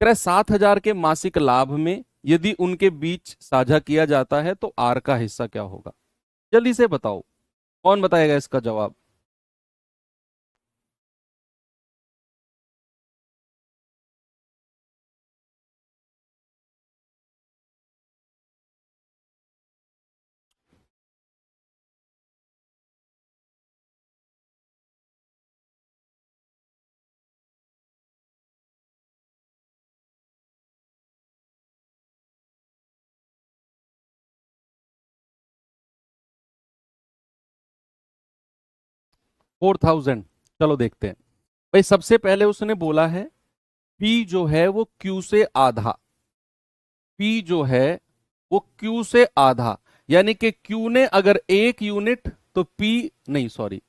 A: रहा है 7,000 के मासिक लाभ में यदि उनके बीच साझा किया जाता है तो आर का हिस्सा क्या होगा? जल्दी से बताओ, कौन बताएगा इसका जवाब? $4,000। चलो देखते हैं। भाई सबसे पहले उसने बोला है पी जो है वो क्यू से आधा। पी जो है वो क्यू से आधा, यानी कि क्यू ने अगर 1 यूनिट तो पी, नहीं सॉरी,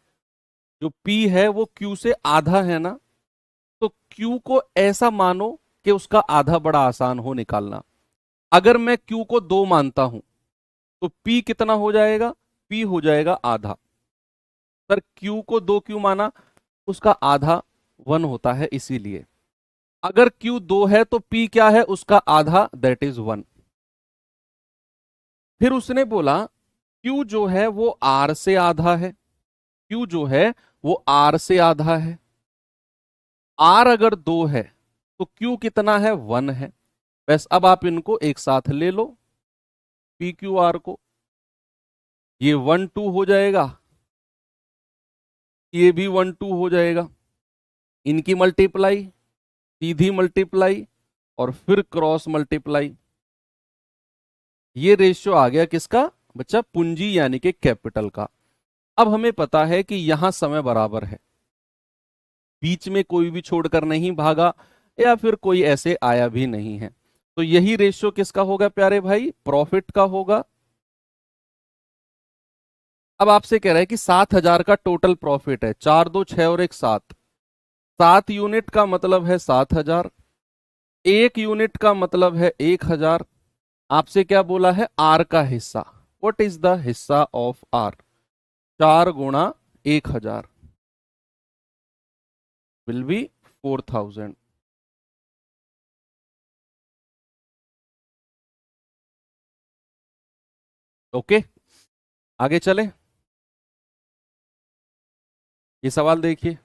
A: जो पी है वो क्यू से आधा है ना, तो क्यू को ऐसा मानो कि उसका आधा बड़ा आसान हो निकालना। अगर मैं क्यू को 2 मानता हूं तो पी कितना हो जाएगा? पी हो जाएगा आधा। सर क्यू को 2 क्यों माना? उसका आधा 1 होता है इसीलिए। अगर क्यू 2 है तो पी क्या है? उसका आधा, दैट इज 1। फिर उसने बोला क्यू जो है वो आर से आधा है। क्यू जो है वो आर से आधा है। आर अगर 2 है तो क्यू कितना है? 1 है। बस अब आप इनको एक साथ ले लो, पी क्यू आर को। ये 1 2 हो जाएगा, ये भी 1 2 हो जाएगा। इनकी मल्टीप्लाई, सीधी मल्टीप्लाई और फिर क्रॉस मल्टीप्लाई। ये रेशियो आ गया किसका बच्चा? पूंजी यानी कि कैपिटल का। अब हमें पता है कि यहां समय बराबर है, बीच में कोई भी छोड़कर नहीं भागा या फिर कोई ऐसे आया भी नहीं है। तो यही रेशियो किसका होगा प्यारे भाई? प्रॉफिट का होगा। अब आपसे कह रहा है कि 7,000 का टोटल प्रॉफिट है। 4 2 6 और 1 7। 7 यूनिट का मतलब है 7,000। 1 यूनिट का मतलब है 1,000। आपसे क्या बोला है? आर का हिस्सा। व्हाट इज द हिस्सा ऑफ आर? 4 गुणा 1,000 विल बी 4,000। ओके, आगे चले। ये सवाल देखिए।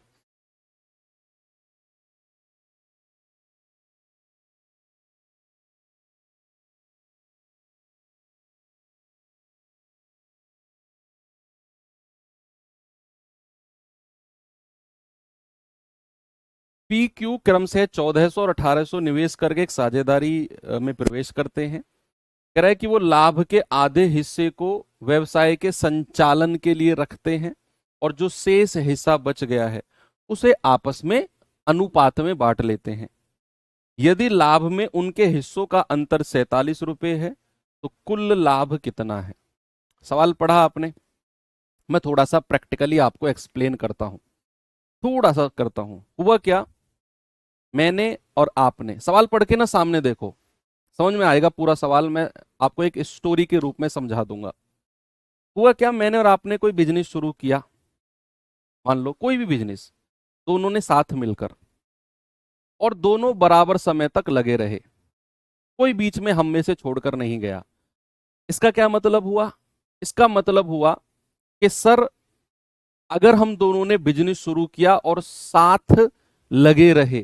A: पी क्यू क्रम से 1,400 और 1,800 निवेश करके एक साझेदारी में प्रवेश करते हैं। कह रहा है कि वो लाभ के आधे हिस्से को व्यवसाय के संचालन के लिए रखते हैं और जो शेष हिस्सा बच गया है उसे आपस में अनुपात में बांट लेते हैं। यदि लाभ में उनके हिस्सों का अंतर 47 रुपए है तो कुल लाभ कितना है? सवाल पढ़ा आपने, मैं थोड़ा सा प्रैक्टिकली आपको एक्सप्लेन करता हूं। थोड़ा सा करता हूं। हुआ क्या, मैंने और आपने सवाल पढ़ के ना सामने देखो, समझ में आएगा पूरा सवाल। मैं आपको एक स्टोरी के रूप में समझा दूंगा। हुआ क्या, मैंने और आपने कोई बिजनेस शुरू किया, मान लो कोई भी बिजनेस, दोनों ने साथ मिलकर, और दोनों बराबर समय तक लगे रहे, कोई बीच में हम में से छोड़कर नहीं गया। इसका क्या मतलब हुआ? इसका मतलब हुआ कि सर, अगर हम दोनों ने बिजनेस शुरू किया और साथ लगे रहे,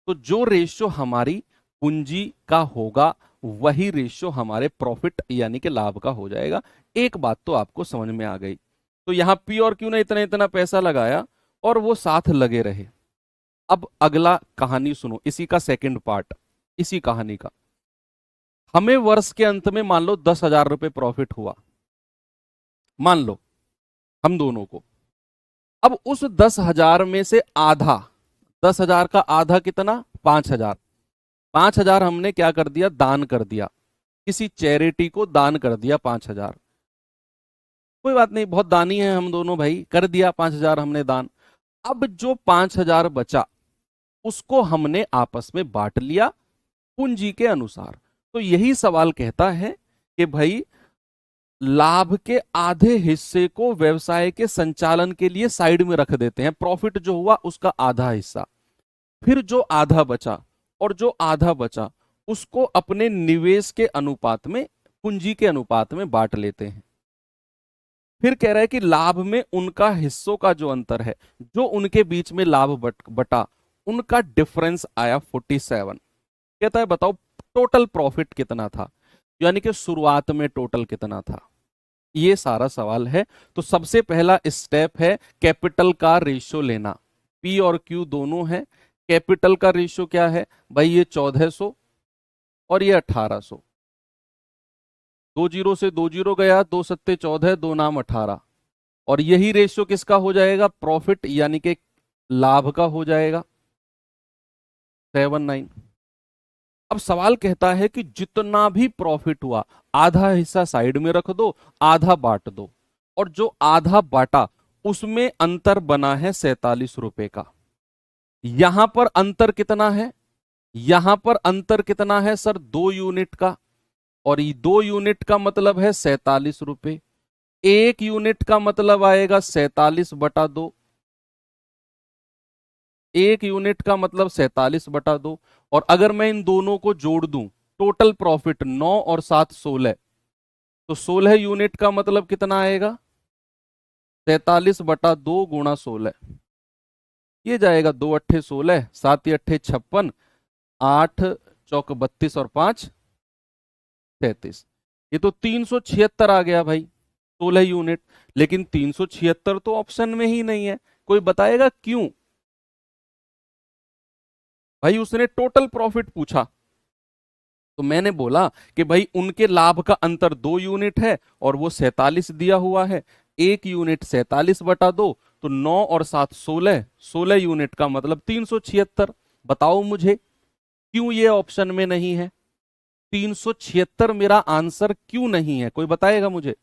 A: तो जो रेशियो हमारी पूंजी का होगा वही रेशियो हमारे प्रॉफिट यानी कि लाभ का हो जाएगा। एक बात तो आपको समझ में आ गई। तो यहां पी और क्यू ने इतना इतना पैसा लगाया और वो साथ लगे रहे। अब अगला कहानी सुनो, इसी का सेकंड पार्ट, इसी कहानी का। हमें वर्ष के अंत में मान लो 10,000 रुपए प्रॉफिट हुआ, मान लो हम दोनों को। अब उस 10,000 में से आधा, 10,000 का आधा कितना, 5,000, 5,000 हमने क्या कर दिया, दान कर दिया, किसी चैरिटी को दान कर दिया 5,000। कोई बात नहीं, बहुत दानी है हम दोनों भाई, कर दिया 5,000 हमने दान। अब जो 5,000 बचा उसको हमने आपस में बांट लिया पूंजी के अनुसार। तो यही सवाल कहता है कि भाई लाभ के आधे हिस्से को व्यवसाय के संचालन के लिए साइड में रख देते हैं, प्रॉफिट जो हुआ उसका आधा हिस्सा, फिर जो आधा बचा और जो आधा बचा उसको अपने निवेश के अनुपात में, पूंजी के अनुपात में बांट लेते हैं। फिर कह रहा है कि लाभ में उनका हिस्सों का जो अंतर है, जो उनके बीच में लाभ बटा, उनका डिफरेंस आया 47। कहता है बताओ टोटल प्रॉफिट कितना था, यानी कि शुरुआत में टोटल कितना था, ये सारा सवाल है। तो सबसे पहला स्टेप है कैपिटल का रेशियो लेना। पी और क्यू दोनों है, कैपिटल का रेशियो क्या है भाई, ये 1400 और ये 1800, 2 जीरो से 2 जीरो गया, 2 सत्ते 14, 2 नाम 18, और यही रेशियो किसका हो जाएगा, प्रॉफिट यानी कि लाभ का हो जाएगा 79। अब सवाल कहता है कि जितना भी प्रॉफिट हुआ आधा हिस्सा साइड में रख दो, आधा बांट दो, और जो आधा बांटा उसमें अंतर बना है 47 रुपए का। यहां पर अंतर कितना है, यहां पर अंतर कितना है सर, 2 यूनिट का, और ये 2 यूनिट का मतलब है 47 रुपए, 1 यूनिट का मतलब आएगा 47/2, 1 यूनिट का मतलब 47/2। और अगर मैं इन दोनों को जोड़ दूं, टोटल प्रॉफिट 9 और 7 16, तो 16 यूनिट का मतलब कितना आएगा, 47/2 गुणा 16, ये जाएगा 2 अट्ठे 16, 7 अट्ठे 56, 8 चौक 32 और 5 33, ये तो 376 आ गया भाई, 16 यूनिट। लेकिन 376 तो ऑप्शन में ही नहीं है, कोई बताएगा क्यों? भाई उसने टोटल प्रॉफिट पूछा, तो मैंने बोला कि भाई उनके लाभ का अंतर 2 यूनिट है और वो 47 दिया हुआ है, 1 यूनिट 47/2, तो 9 और 7 16, 16 यूनिट का मतलब 376। बताओ मुझे क्यों ये ऑप्शन में नहीं है, 376 मेरा आंसर क्यों नहीं है, कोई बताएगा मुझे?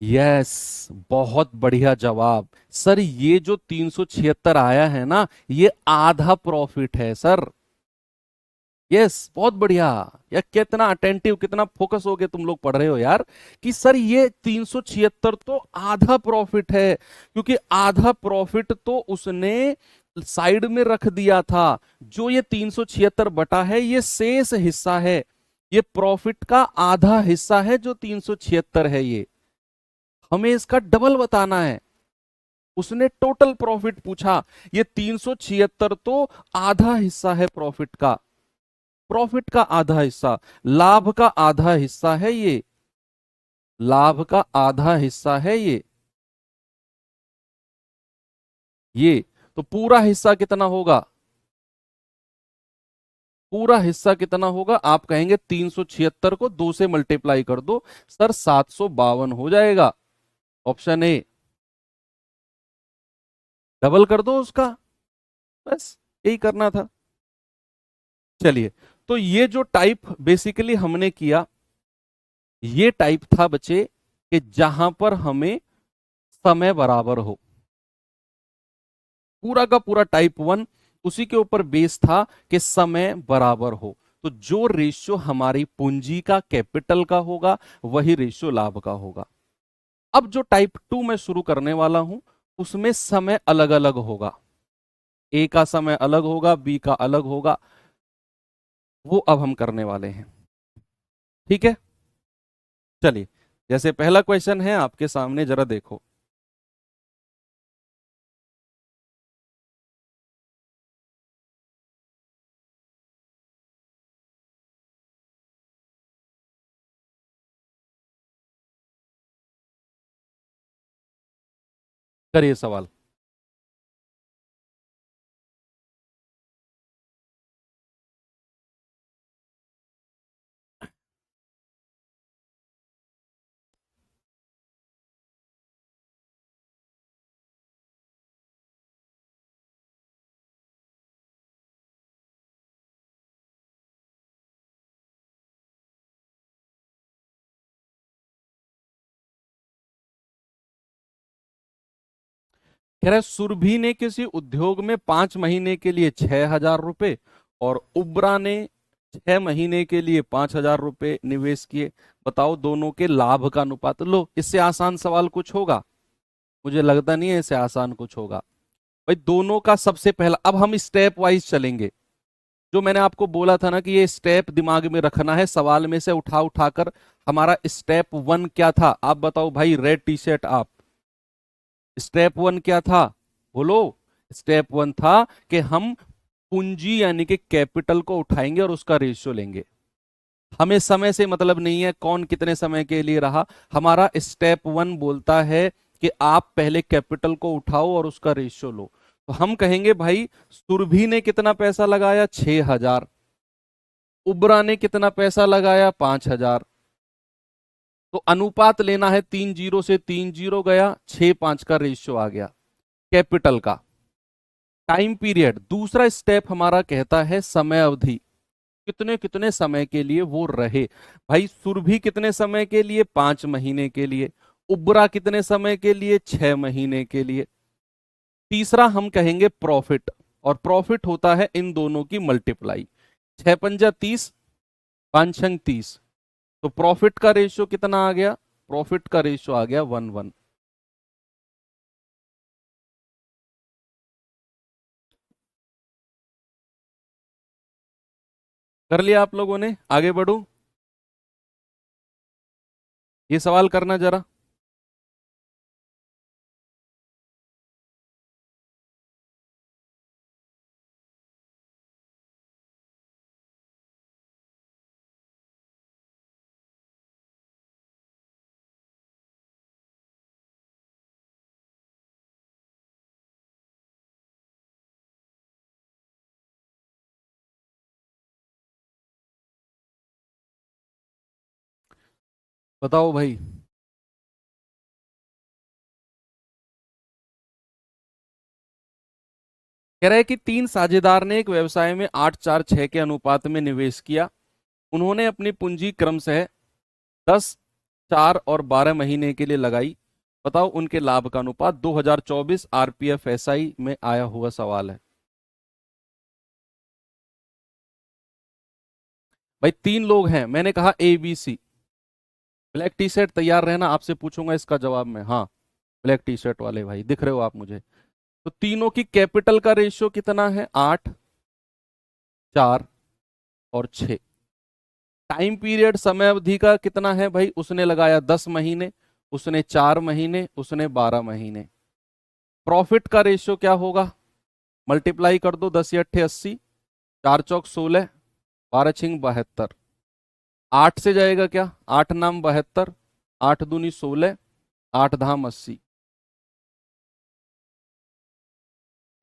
A: यस, बहुत बढ़िया जवाब सर, ये जो 376 आया है ना, ये आधा प्रॉफिट है सर। यस, बहुत बढ़िया। यार कितना अटेंटिव, कितना फोकस हो के तुम लोग पढ़ रहे हो यार, कि सर ये 376 तो आधा प्रॉफिट है, क्योंकि आधा प्रॉफिट तो उसने साइड में रख दिया था। जो ये 376 बटा है ये शेष हिस्सा है, ये प्रॉफिट का आधा हिस्सा है जो 376 है, ये हमें इसका डबल बताना है। उसने टोटल प्रॉफिट पूछा, ये 376 तो आधा हिस्सा है प्रॉफिट का, प्रॉफिट का आधा हिस्सा, लाभ का आधा हिस्सा है ये, लाभ का आधा हिस्सा है ये तो पूरा हिस्सा कितना होगा, पूरा हिस्सा कितना होगा, आप कहेंगे 376 को 2 से मल्टीप्लाई कर दो सर, 752 हो जाएगा। ऑप्शन ए, डबल कर दो उसका, बस यही करना था। चलिए, तो ये जो टाइप बेसिकली हमने किया, ये टाइप था बच्चे कि जहां पर हमें समय बराबर हो, पूरा का पूरा टाइप 1 उसी के ऊपर बेस था कि समय बराबर हो। तो जो रेशियो हमारी पूंजी का कैपिटल का होगा वही रेशियो लाभ का होगा। अब जो टाइप 2 मैं शुरू करने वाला हूं उसमें समय अलग अलग होगा, ए का समय अलग होगा, बी का अलग होगा, वो अब हम करने वाले हैं। ठीक है, चलिए जैसे पहला क्वेश्चन है आपके सामने, जरा देखो। करिए सवाल। कह रहा है सुरभि ने किसी उद्योग में 5 महीने के लिए 6,000 रुपए और उब्रा ने 6 महीने के लिए 5,000 रुपए निवेश किए। बताओ दोनों के लाभ का अनुपात। लो, इससे आसान सवाल कुछ होगा? मुझे लगता नहीं है इससे आसान कुछ होगा। भाई दोनों का सबसे पहला, अब हम स्टेप वाइज चलेंगे। जो मैंने आपको बोला था ना कि ये स्टेप दिमाग में रखना है, सवाल में से उठा उठाकर। हमारा स्टेप 1 क्या था? आप बताओ भाई, रेड टी शर्ट आप। स्टेप 1 क्या था? बोलो। स्टेप 1 था कि हम पूंजी यानी कि कैपिटल को उठाएंगे और उसका रेशियो लेंगे। हमें समय से मतलब नहीं है कौन कितने समय के लिए रहा। हमारा स्टेप 1 बोलता है कि आप पहले कैपिटल को उठाओ और उसका रेशियो लो। तो हम कहेंगे भाई सुरभि ने कितना पैसा लगाया? 6,000। उब्रा ने कितना पैसा लगाया? 5,000। तो अनुपात लेना है, 3 जीरो से 3 जीरो गया, 6-5 का रेशियो आ गया कैपिटल का। टाइम पीरियड, दूसरा स्टेप हमारा कहता है समय अवधि, कितने कितने समय के लिए वो रहे। भाई सुरभि कितने समय के लिए? 5 महीने के लिए। उब्रा कितने समय के लिए? 6 महीने के लिए। तीसरा हम कहेंगे प्रॉफिट, और प्रॉफिट होता है इन दोनों की मल्टीप्लाई। 6 पंजा 30, 5 छंग 30। तो प्रॉफिट का रेशियो कितना आ गया? प्रॉफिट का रेशियो आ गया 1:1। कर लिया आप लोगों ने? आगे बढ़ू? ये सवाल करना जरा। बताओ भाई। कह रहा है कि 3 साझेदार ने एक व्यवसाय में 8-4-6 के अनुपात में निवेश किया। उन्होंने अपनी पूंजी क्रमशः 10, 4 और 12 महीने के लिए लगाई। बताओ उनके लाभ का अनुपात। 2024 आरपीएफ एसआई में आया हुआ सवाल है। भाई 3 लोग हैं, मैंने कहा A B C. Black T shirt तैयार रहना, आपसे पूछूंगा इसका जवाब में। हाँ, ब्लैक टी शर्ट वाले भाई दिख रहे हो आप मुझे। तो तीनों की कैपिटल का रेशियो कितना है? 8, 4 और 6। टाइम पीरियड समय अवधि का कितना है भाई? उसने लगाया 10 महीने, उसने 4 महीने, उसने 12 महीने। प्रॉफिट का रेशियो क्या होगा? मल्टीप्लाई कर दो, 10 या 80, 4 चौक 16, 12 छिंग 72। 8 से जाएगा क्या? 8 नाम 72, 8 दूनी 16, 8 धाम 80।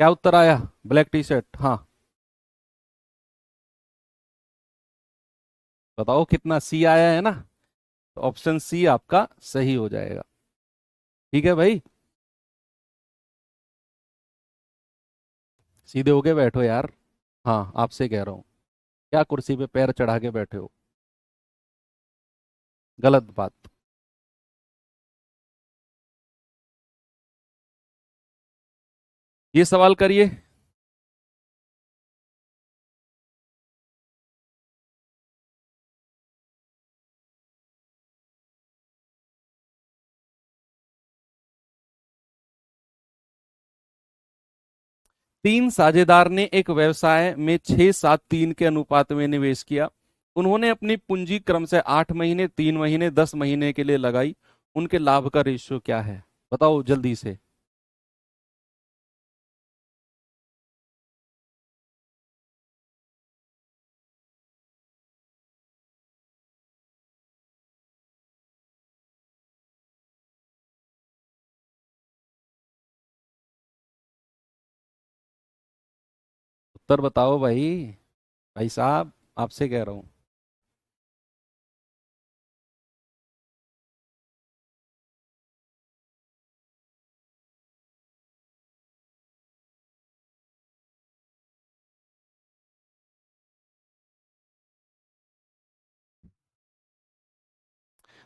A: क्या उत्तर आया? ब्लैक टी शर्ट, हाँ। बताओ कितना? सी आया है ना? तो ऑप्शन सी आपका सही हो जाएगा। ठीक है भाई, सीधे होके बैठो यार। हाँ, आपसे कह रहा हूँ। क्या कुर्सी पे पैर चढ़ा के बैठे हो? गलत बात। ये सवाल करिए। तीन साझेदार ने एक व्यवसाय में 6-7-3 के अनुपात में निवेश किया। उन्होंने अपनी पूंजी क्रम से 8 महीने, 3 महीने, 10 महीने के लिए लगाई। उनके लाभ का रेशियो क्या है? बताओ जल्दी से। उत्तर बताओ भाई। भाई साहब, आपसे कह रहा हूं।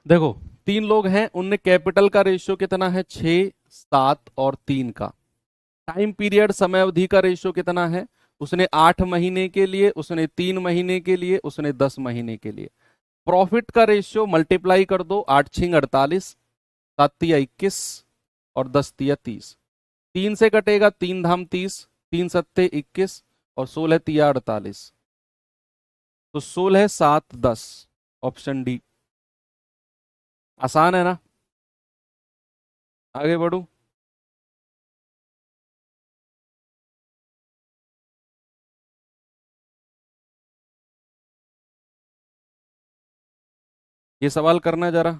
A: देखो, तीन लोग हैं, उनने कैपिटल का रेशियो कितना है? 6, 7 और 3 का। टाइम पीरियड, समय अवधि का रेशियो कितना है? उसने 8 महीने के लिए, उसने 3 महीने के लिए, उसने 10 महीने के लिए। प्रॉफिट का रेशियो मल्टीप्लाई कर दो, 8×6 = 48, 7×3 = 21 और 10×3 = 30। 3 से कटेगा, 3×3 = 30, 3×7 = 21 और 16×3 = 48। तो 16, 7, 10, ऑप्शन डी। आसान है ना? आगे बढ़ू? ये सवाल करना जरा।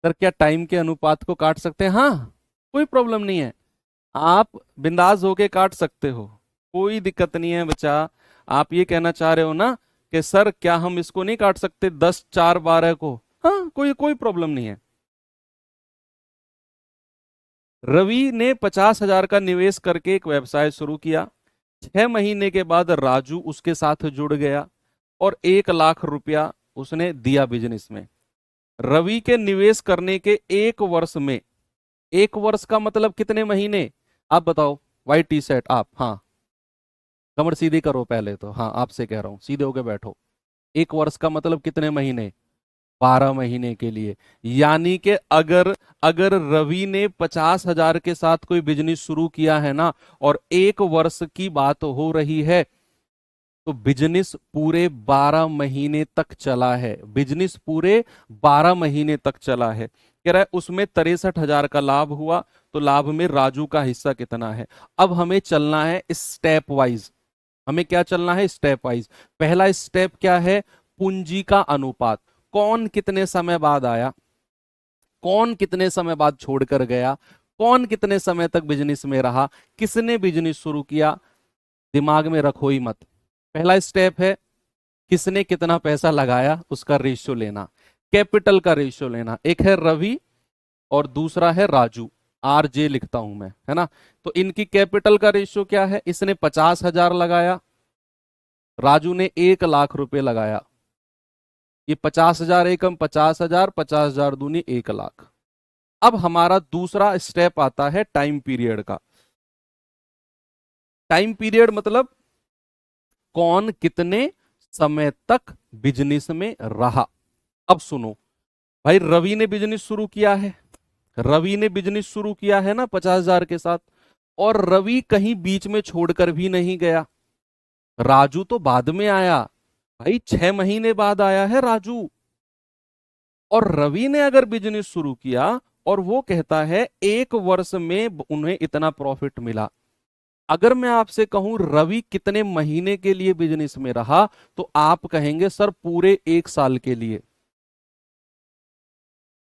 A: सर, क्या टाइम के अनुपात को काट सकते हैं? हाँ, कोई प्रॉब्लम नहीं है। आप बिंदास होके काट सकते हो, कोई दिक्कत नहीं है बच्चा। आप ये कहना चाह रहे हो ना कि सर क्या हम इसको नहीं काट सकते, 10, 4, 12 को? हाँ, कोई कोई प्रॉब्लम नहीं है। रवि ने 50,000 का निवेश करके एक व्यवसाय शुरू किया। 6 महीने के बाद राजू उसके साथ जुड़ गया और 1 लाख रुपया उसने दिया बिजनेस में। रवि के निवेश करने के 1 वर्ष में, 1 वर्ष का मतलब कितने महीने? आप बताओ। वाई टी सेट आप, हाँ। कमर सीधी करो पहले तो, हाँ आपसे कह रहा हूं, सीधे होके बैठो। 1 वर्ष का मतलब कितने महीने? 12 महीने के लिए। यानी कि अगर अगर रवि ने 50,000 के साथ कोई बिजनेस शुरू किया है ना, और 1 वर्ष की बात हो रही है, तो बिजनेस पूरे 12 महीने तक चला है। बिजनेस पूरे 12 महीने तक चला है। कह रहा है उसमें 63,000 का लाभ हुआ। तो लाभ में राजू का हिस्सा कितना है? अब हमें चलना है स्टेप वाइज। हमें क्या चलना है? Step wise. पहला स्टेप क्या है? पूंजी का अनुपात। कौन कितने समय बाद आया, कौन कितने समय बाद छोड़कर गया, कौन कितने समय तक बिजनेस में रहा, किसने बिजनेस शुरू किया, दिमाग में रखो ही मत। पहला स्टेप है किसने कितना पैसा लगाया, उसका रेशियो लेना, कैपिटल का रेशियो लेना। एक है रवि और दूसरा है राजू। RJ लिखता हूं मैं, है ना? तो इनकी कैपिटल का रेशियो क्या है? इसने 50,000 लगाया, राजू ने 1 लाख रुपए लगाया। ये 50,000 एकम 50,000, 50,000 दूनी 1 लाख। अब हमारा दूसरा स्टेप आता है टाइम पीरियड का। टाइम पीरियड मतलब कौन कितने समय तक बिजनेस में रहा। अब सुनो भाई, रवि ने बिजनेस शुरू किया है, रवि ने बिजनेस शुरू किया है ना 50,000 के साथ, और रवि कहीं बीच में छोड़कर भी नहीं गया। राजू तो बाद में आया भाई, 6 महीने बाद आया है राजू। और रवि ने अगर बिजनेस शुरू किया और वो कहता है 1 वर्ष में उन्हें इतना प्रॉफिट मिला, अगर मैं आपसे कहूं रवि कितने महीने के लिए बिजनेस में रहा, तो आप कहेंगे सर पूरे 1 साल के लिए।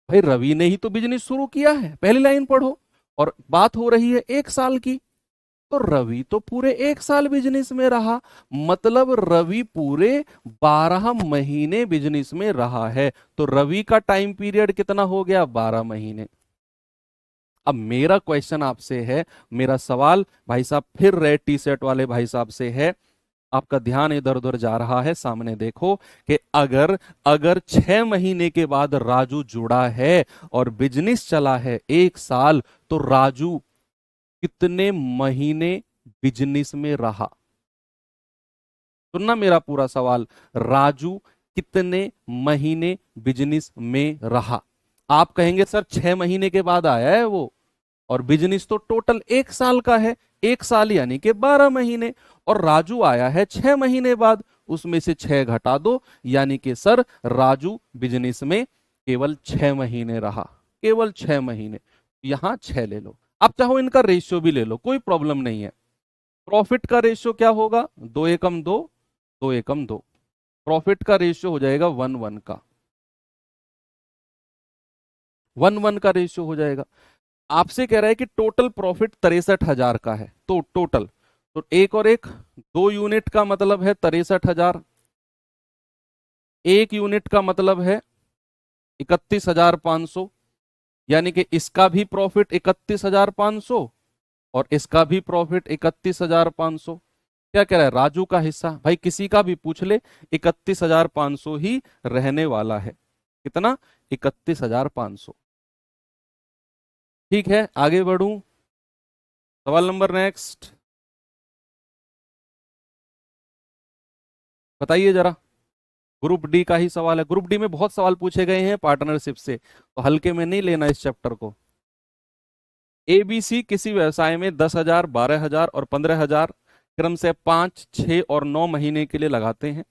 A: भाई रवि ने ही तो बिजनेस शुरू किया है, पहली लाइन पढ़ो। और बात हो रही है 1 साल की, तो रवि तो पूरे 1 साल बिजनेस में रहा, मतलब रवि पूरे 12 महीने बिजनेस में रहा है। तो रवि का टाइम पीरियड कितना हो गया? 12 महीने। अब मेरा क्वेश्चन आपसे है, मेरा सवाल भाई साहब फिर रेड टी शर्ट वाले भाई साहब से है, आपका ध्यान इधर उधर जा रहा है, सामने देखो कि अगर अगर 6 महीने के बाद राजू जुड़ा है और बिजनेस चला है 1 साल, तो राजू कितने महीने बिजनेस में रहा? सुनना मेरा पूरा सवाल। राजू कितने महीने बिजनेस में रहा? आप कहेंगे सर 6 महीने के बाद आया है वो, और बिजनेस तो टोटल 1 साल का है, 1 साल यानी कि 12 महीने, और राजू आया है 6 महीने बाद, उसमें से 6 घटा दो, यानी कि सर राजू बिजनेस में केवल 6 महीने रहा, केवल 6 महीने। यहां 6 ले लो, आप चाहो इनका रेशियो भी ले लो, कोई प्रॉब्लम नहीं है। प्रॉफिट का रेशियो क्या होगा? 2 एकम 2, 2 एकम 2। प्रॉफिट का रेशियो हो जाएगा 1:1 का, 1:1 का रेशियो हो जाएगा। आपसे कह रहा है कि टोटल प्रॉफिट 63,000 का है, तो टोटल, तो एक और एक 2 यूनिट का मतलब है 63,000, 1 यूनिट का मतलब है 31,500, यानी कि इसका भी प्रॉफिट 31,500 और इसका भी प्रॉफिट 31,500। क्या कह रहा है? राजू का हिस्सा, भाई किसी का भी पूछ ले, 31,500 ही रहने वाला है। कितना? 31,500। ठीक है, आगे बढ़ूं। सवाल नंबर नेक्स्ट, बताइए जरा। ग्रुप डी का ही सवाल है, ग्रुप डी में बहुत सवाल पूछे गए हैं पार्टनरशिप से, तो हल्के में नहीं लेना इस चैप्टर को। एबीसी किसी व्यवसाय में 10,000, 12,000 और 15,000 क्रम से 5, 6 और 9 महीने के लिए लगाते हैं।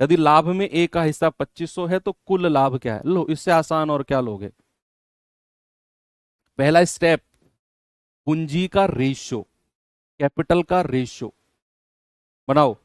A: यदि लाभ में ए का हिस्सा 2500 है, तो कुल लाभ क्या है? लो, इससे आसान और क्या लोगे? पहला स्टेप, पूंजी का रेशियो, कैपिटल का रेशियो बनाओ।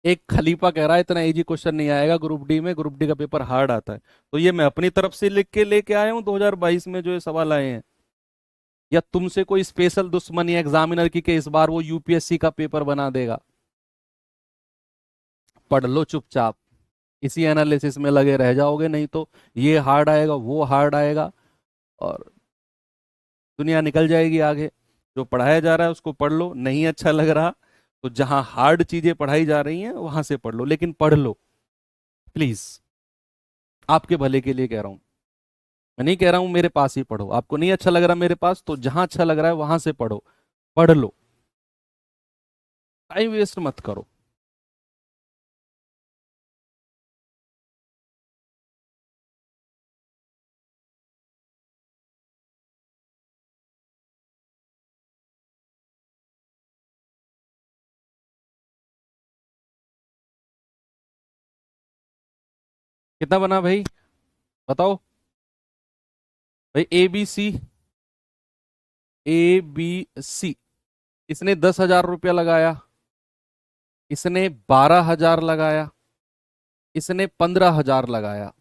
A: एक खलीफा कह रहा है इतना इजी क्वेश्चन नहीं आएगा ग्रुप डी में, ग्रुप डी का पेपर हार्ड आता है। तो ये मैं अपनी तरफ से लिख के लेके आया हूं 2022 में जो ये सवाल आए हैं, या तुमसे कोई स्पेशल दुश्मनी एग्जामिनर की कि इस बार वो यूपीएससी का पेपर बना देगा? पढ़ लो चुपचाप, इसी एनालिसिस में लगे रह जाओगे, नहीं तो ये हार्ड आएगा, वो हार्ड आएगा, और दुनिया निकल जाएगी आगे। जो पढ़ाया जा रहा है उसको पढ़ लो, नहीं अच्छा लग रहा तो जहां हार्ड चीजें पढ़ाई जा रही हैं वहां से पढ़ लो, लेकिन पढ़ लो प्लीज, आपके भले के लिए कह रहा हूं। मैं नहीं कह रहा हूं मेरे पास ही पढ़ो, आपको नहीं अच्छा लग रहा मेरे पास तो जहां अच्छा लग रहा है वहां से पढ़ो, पढ़ लो, टाइम वेस्ट मत करो। कितना बना भाई, बताओ। भाई ए बी सी, ए बी सी, इसने 10,000 रुपया लगाया, इसने 12,000 लगाया, इसने 15,000 लगाया।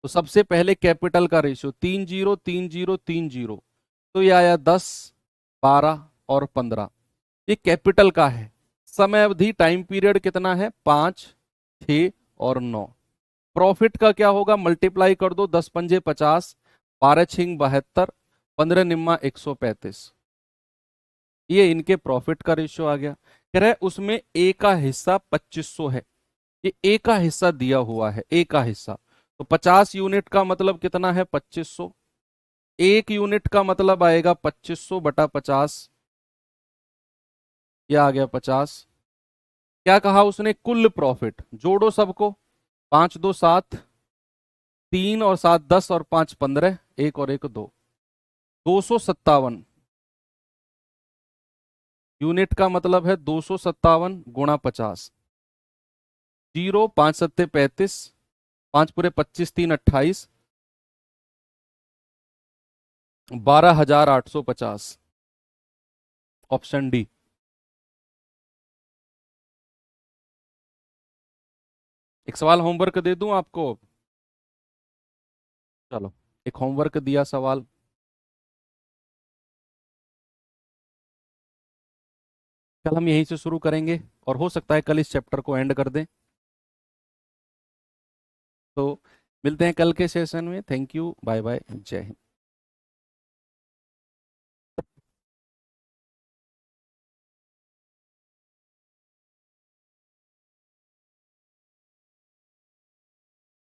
A: तो सबसे पहले कैपिटल का रेशियो 30 30 30, तो ये आया 10, 12 और 15। ये कैपिटल का है। समय अवधि, टाइम पीरियड कितना है? 5, 6 और 9। प्रॉफिट का क्या होगा? मल्टीप्लाई कर दो, 10 पंजे 50, 12 छिंग 72, 15 निम्मा 135। ये इनके प्रॉफिट का रेशियो आ गया। कह रहा है उसमें ए का हिस्सा 2500 है, ये ए का हिस्सा दिया हुआ है, ए का हिस्सा। तो 50 यूनिट का मतलब कितना है? 2500। 1 यूनिट का मतलब आएगा 2500/50, यह आ गया 50। क्या कहा उसने? कुल प्रॉफिट, जोड़ो सबको, 5 2 7, 3 और 7 10 और 5 15, एक और एक दो, 257 यूनिट का मतलब है 257 × 50। 0, 5 7 35, 5 पूरे 25, 3 28, 12,850, ऑप्शन डी। एक सवाल होमवर्क दे दूं आपको? चलो, एक होमवर्क दिया सवाल। कल हम यहीं से शुरू करेंगे और हो सकता है कल इस चैप्टर को एंड कर दें। तो मिलते हैं कल के सेशन में। थैंक यू, बाय बाय, जय हिंद।